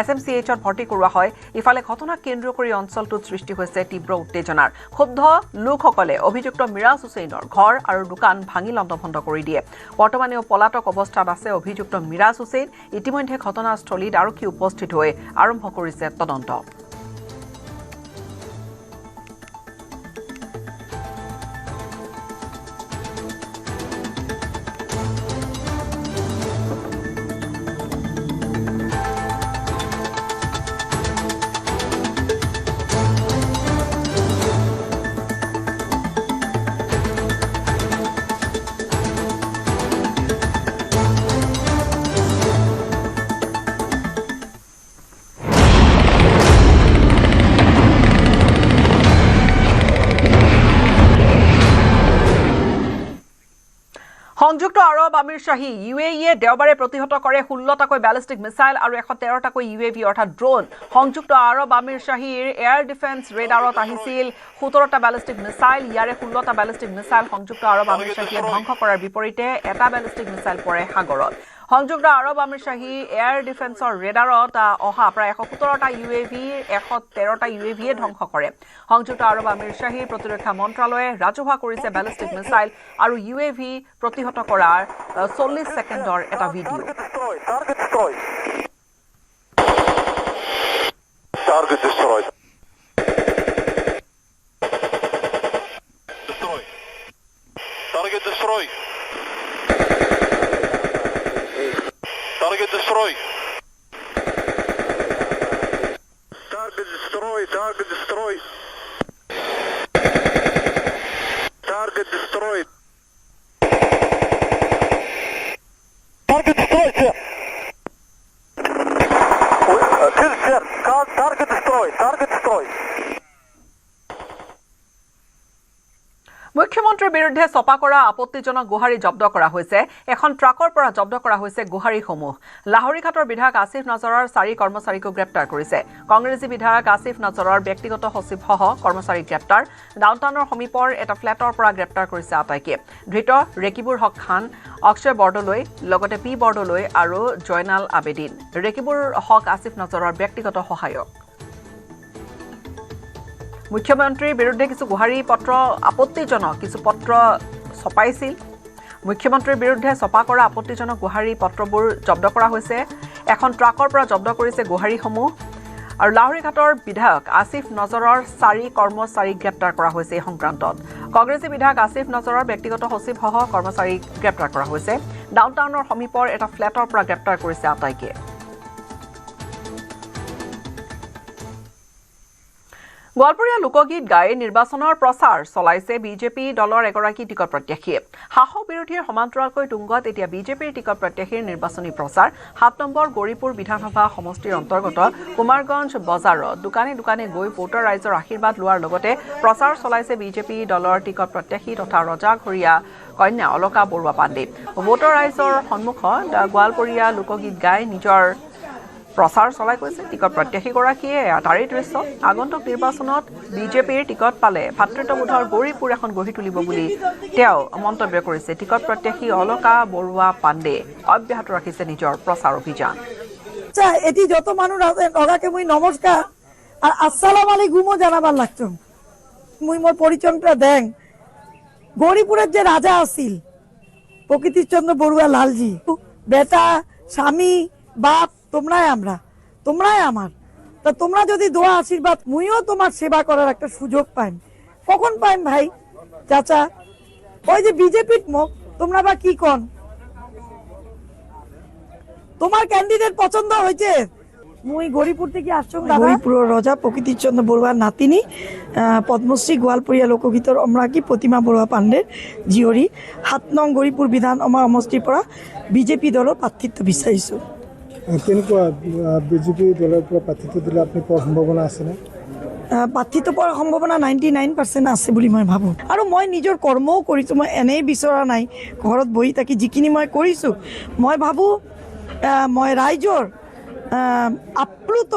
SMCHত ভৰ্তি কৰোৱা হয় ইফালে ঘটনাক কেন্দ্ৰ কৰি অঞ্চলটোত সৃষ্টি হৈছে তীব্ৰ উত্তেজনাৰ ক্ষুব্ধ লোকসকলে অভিযুক্ত মিৰাজ হুছেইনৰ ঘৰ আৰু দোকান ভাঙি লণ্ডভণ্ড কৰি দিয়ে বৰ্তমানেও পলাতক অৱস্থাত আছে অভিযুক্ত মিৰাজ হুছেইন ইতিমধ্যে ঘটনাস্থলীত আৰক্ষী উপস্থিত হৈ আৰম্ভ কৰিছে তদন্ত সংযুক্ত আৰব আমিৰশ্বাহী UAE দেওবাৰে প্ৰতিহত কৰে 16টাকৈ ব্যালিষ্টিক মিসাইল আৰু 113টাকৈ UAV অৰ্থাৎ ড্ৰোন সংযুক্ত আৰব আমিৰশ্বাহীৰ এয়াৰ ডিফেন্স ৰেডাৰত আহিছিল 17টা ব্যালিষ্টিক মিসাইল ইয়াৰে 16টা ব্যালিষ্টিক মিসাইল সংযুক্ত আৰব আমিৰশ্বাহীয়ে ধ্বংস কৰাৰ বিপৰীতে এটা ব্যালিষ্টিক মিসাইল পৰে সাগৰত সংযুক্ত আৰব আমিৰশ্বাহী এয়াৰ ডিফেন্সৰ ৰেডাৰত অহা প্ৰায় 117টা UAV 113টা UAV ধ্বংস কৰে সংযুক্ত আৰব আমিৰশ্বাহীৰ প্ৰতিৰক্ষা মন্ত্ৰালয়ে ৰাজহুৱা কৰিছে ব্যালিষ্টিক মিসাইল আৰু UAV প্ৰতিহত কৰাৰ 40 ছেকেণ্ডৰ এটা video Target destroyed. Target destroyed. Target destroyed. Target destroyed. Target destroyed, sir. Kill, sir. Target destroyed. Target destroyed. মুখ্যমন্ত্ৰীৰ বিৰুদ্ধে ছপা কৰা আপত্তিজনক গুহাৰী জব্দ কৰা হৈছে এখন ট্ৰাকৰ পৰা জব্দ কৰা হৈছে গুহাৰীসমূহ লাহৰীঘাটৰ বিধায়ক আসিফ নজৰৰ 4 কৰ্মচাৰীক গ্ৰেপ্তাৰ কৰিছে কংগ্ৰেছী বিধায়ক আসিফ নজৰৰ ব্যক্তিগত সচিবসহ কৰ্মচাৰী গ্ৰেপ্তাৰ ডাউনটাউনৰ সমীপৰ এটা ফ্লেটৰ পৰা গ্ৰেপ্তাৰ কৰিছে আটাইকে ধৃত ৰেকিবুৰ হক খান অক্ষয় বৰদলৈ লগতে পি বৰদলৈ আৰু জয়নাল আবেদিন ৰেকিবুৰ হক আসিফ নজৰৰ ব্যক্তিগত সহায়ক মুখ্যমন্ত্ৰীৰ বিৰুদ্ধে কিছু গুহাৰী পত্ৰ আপত্তিজনক কিছু পত্ৰ ছপাইছিল মুখ্যমন্ত্ৰীৰ বিৰুদ্ধে ছপা কৰা আপত্তিজনক গুহাৰী পত্ৰবোৰ জব্দ কৰা হৈছে এখন ট্ৰাকৰ পৰা জব্দ কৰিছে গুহাৰীসমূহ আৰু লাহৰীঘাটৰ বিধায়ক আসিফ নজৰৰ 4 কৰ্মচাৰীক গ্ৰেপ্তাৰ কৰা হৈছে এই সংক্ৰান্তত কংগ্ৰেছী বিধায়ক আসিফ নজৰৰ ব্যক্তিগত সচিবসহ কৰ্মচাৰীক গ্ৰেপ্তাৰ কৰা হৈছে ডাউনটাউনৰ সমীপৰ এটা ফ্লেটৰ পৰা গ্ৰেপ্তাৰ কৰিছে আটাইকে গোৱালপৰীয়া লোকগীত গাই নিৰ্বাচনৰ প্ৰচাৰ চলাইছে বিজেপি দলৰ এগৰাকী টিকট প্ৰত্যাশীয়ে শাসক বিৰোধীৰ সমান্তৰালকৈ তুংগত এতিয়া বিজেপিৰ টিকট প্ৰত্যাশীৰ নিৰ্বাচনী প্ৰচাৰ 7 নম্বৰ গৌৰীপুৰ বিধানসভা সমষ্টিৰ অন্তৰ্গত কুমাৰগঞ্জ বজাৰত দোকানে দোকানে গৈ ভোটাৰ ৰাইজৰ আশীৰ্বাদ লোৱাৰ লগতে প্ৰচাৰ চলাইছে বিজেপি দলৰ টিকট প্ৰত্যাশী তথা ৰজাঘৰীয়া কন্যা অলকা বৰুৱা পাণ্ডে ভোটাৰ ৰাইজৰ সন্মুখত গোৱালপৰীয়া লোকগীত গাই নিজৰ প্ৰচাৰ চলাই কৈছে টিকট প্ৰত্যাশীগৰাকীয়ে তাৰে দৃশ্য আগন্তুক নিৰ্বাচনত বিজেপিৰ টিকট পালে ভাতৃত্ববোধৰ গৌৰীপুৰ এখন গঢ়ি তুলিব বুলি তেওঁ মন্তব্য কৰিছে টিকট প্ৰত্যাশী অলকা বৰুৱা পাণ্ডে অব্যাহত ৰাখিছে নিজৰ প্ৰচাৰ অভিযান এটি যত মানুষ আছে ওনাকে মুই নমস্কার আর আসসালামু আলাইকুমও জানাবার লাগতো মুই মোর পরিচয়টা দেন গৌরীপুরের যে রাজা আছিল প্রকৃতিচন্দ্র বড়ুয়া লালজি বেটা স্বামী বাপ তোমরাই আমার তা তোমরা যদি দোয়া আশীর্বাদ মুইও তোমার সেবা করার একটা সুযোগ পাইম কখন পাইম ভাই চাচা ওই যে বিজেপির মুখ তোমরা বা কি কন তোমার ক্যান্ডিডেট পছন্দ হয়েছে মুই গৌরীপুর থেকে আসছো গৌরীপুর রজা প্রকৃতিচন্দ্র বড়ুয়ার নাতিনী পদ্মশ্রী গোৱালপৰীয়া লোকগীতৰ অমৰাকী প্ৰতিমা বৰুৱা পাণ্ডেৰ জীয়ৰী 7 নং গৌৰীপুৰ বিধানসভা সমষ্টিৰ পৰা বিজেপি দলৰ প্ৰাৰ্থিত্ব বিচাৰিছো কেনেকুৱা বিজেপি দলৰ পৰা প্ৰাৰ্থিত্ব দিলে আপুনি পোৱাৰ সম্ভাৱনা আছেনে প্ৰাৰ্থিত্ব পোৱাৰ সম্ভাৱনা 99% আছে বুলি মই ভাবোঁ আৰু মই নিজৰ কৰ্মও কৰিছোঁ মই এনেই বিচৰা নাই ঘৰত বহি থাকি যিখিনি মই কৰিছোঁ মই ভাবোঁ মই ৰাইজৰ আপ্লুত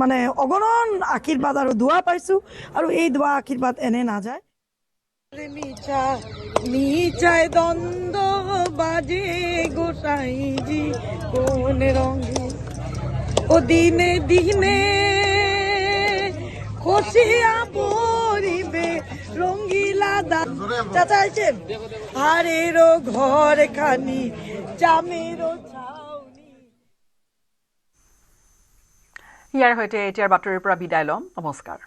মানে অগণন আশীৰ্বাদ আৰু দোৱা পাইছোঁ আৰু এই দোৱা আশীৰ্বাদ এনে নাযায় মিছাই দ্বন্দ্ব বাজে গোসাইজি কোন রঙে ও দিনে দিনে খুশিয়া পরিবে রঙ্গিলা চাচা আইছেন হারেরও ঘর খানি জামেরও ছাউনি ইয়াৰ সৈতে এতিয়াৰ বাতৰিৰ পৰা বিদায় লম নমস্কাৰ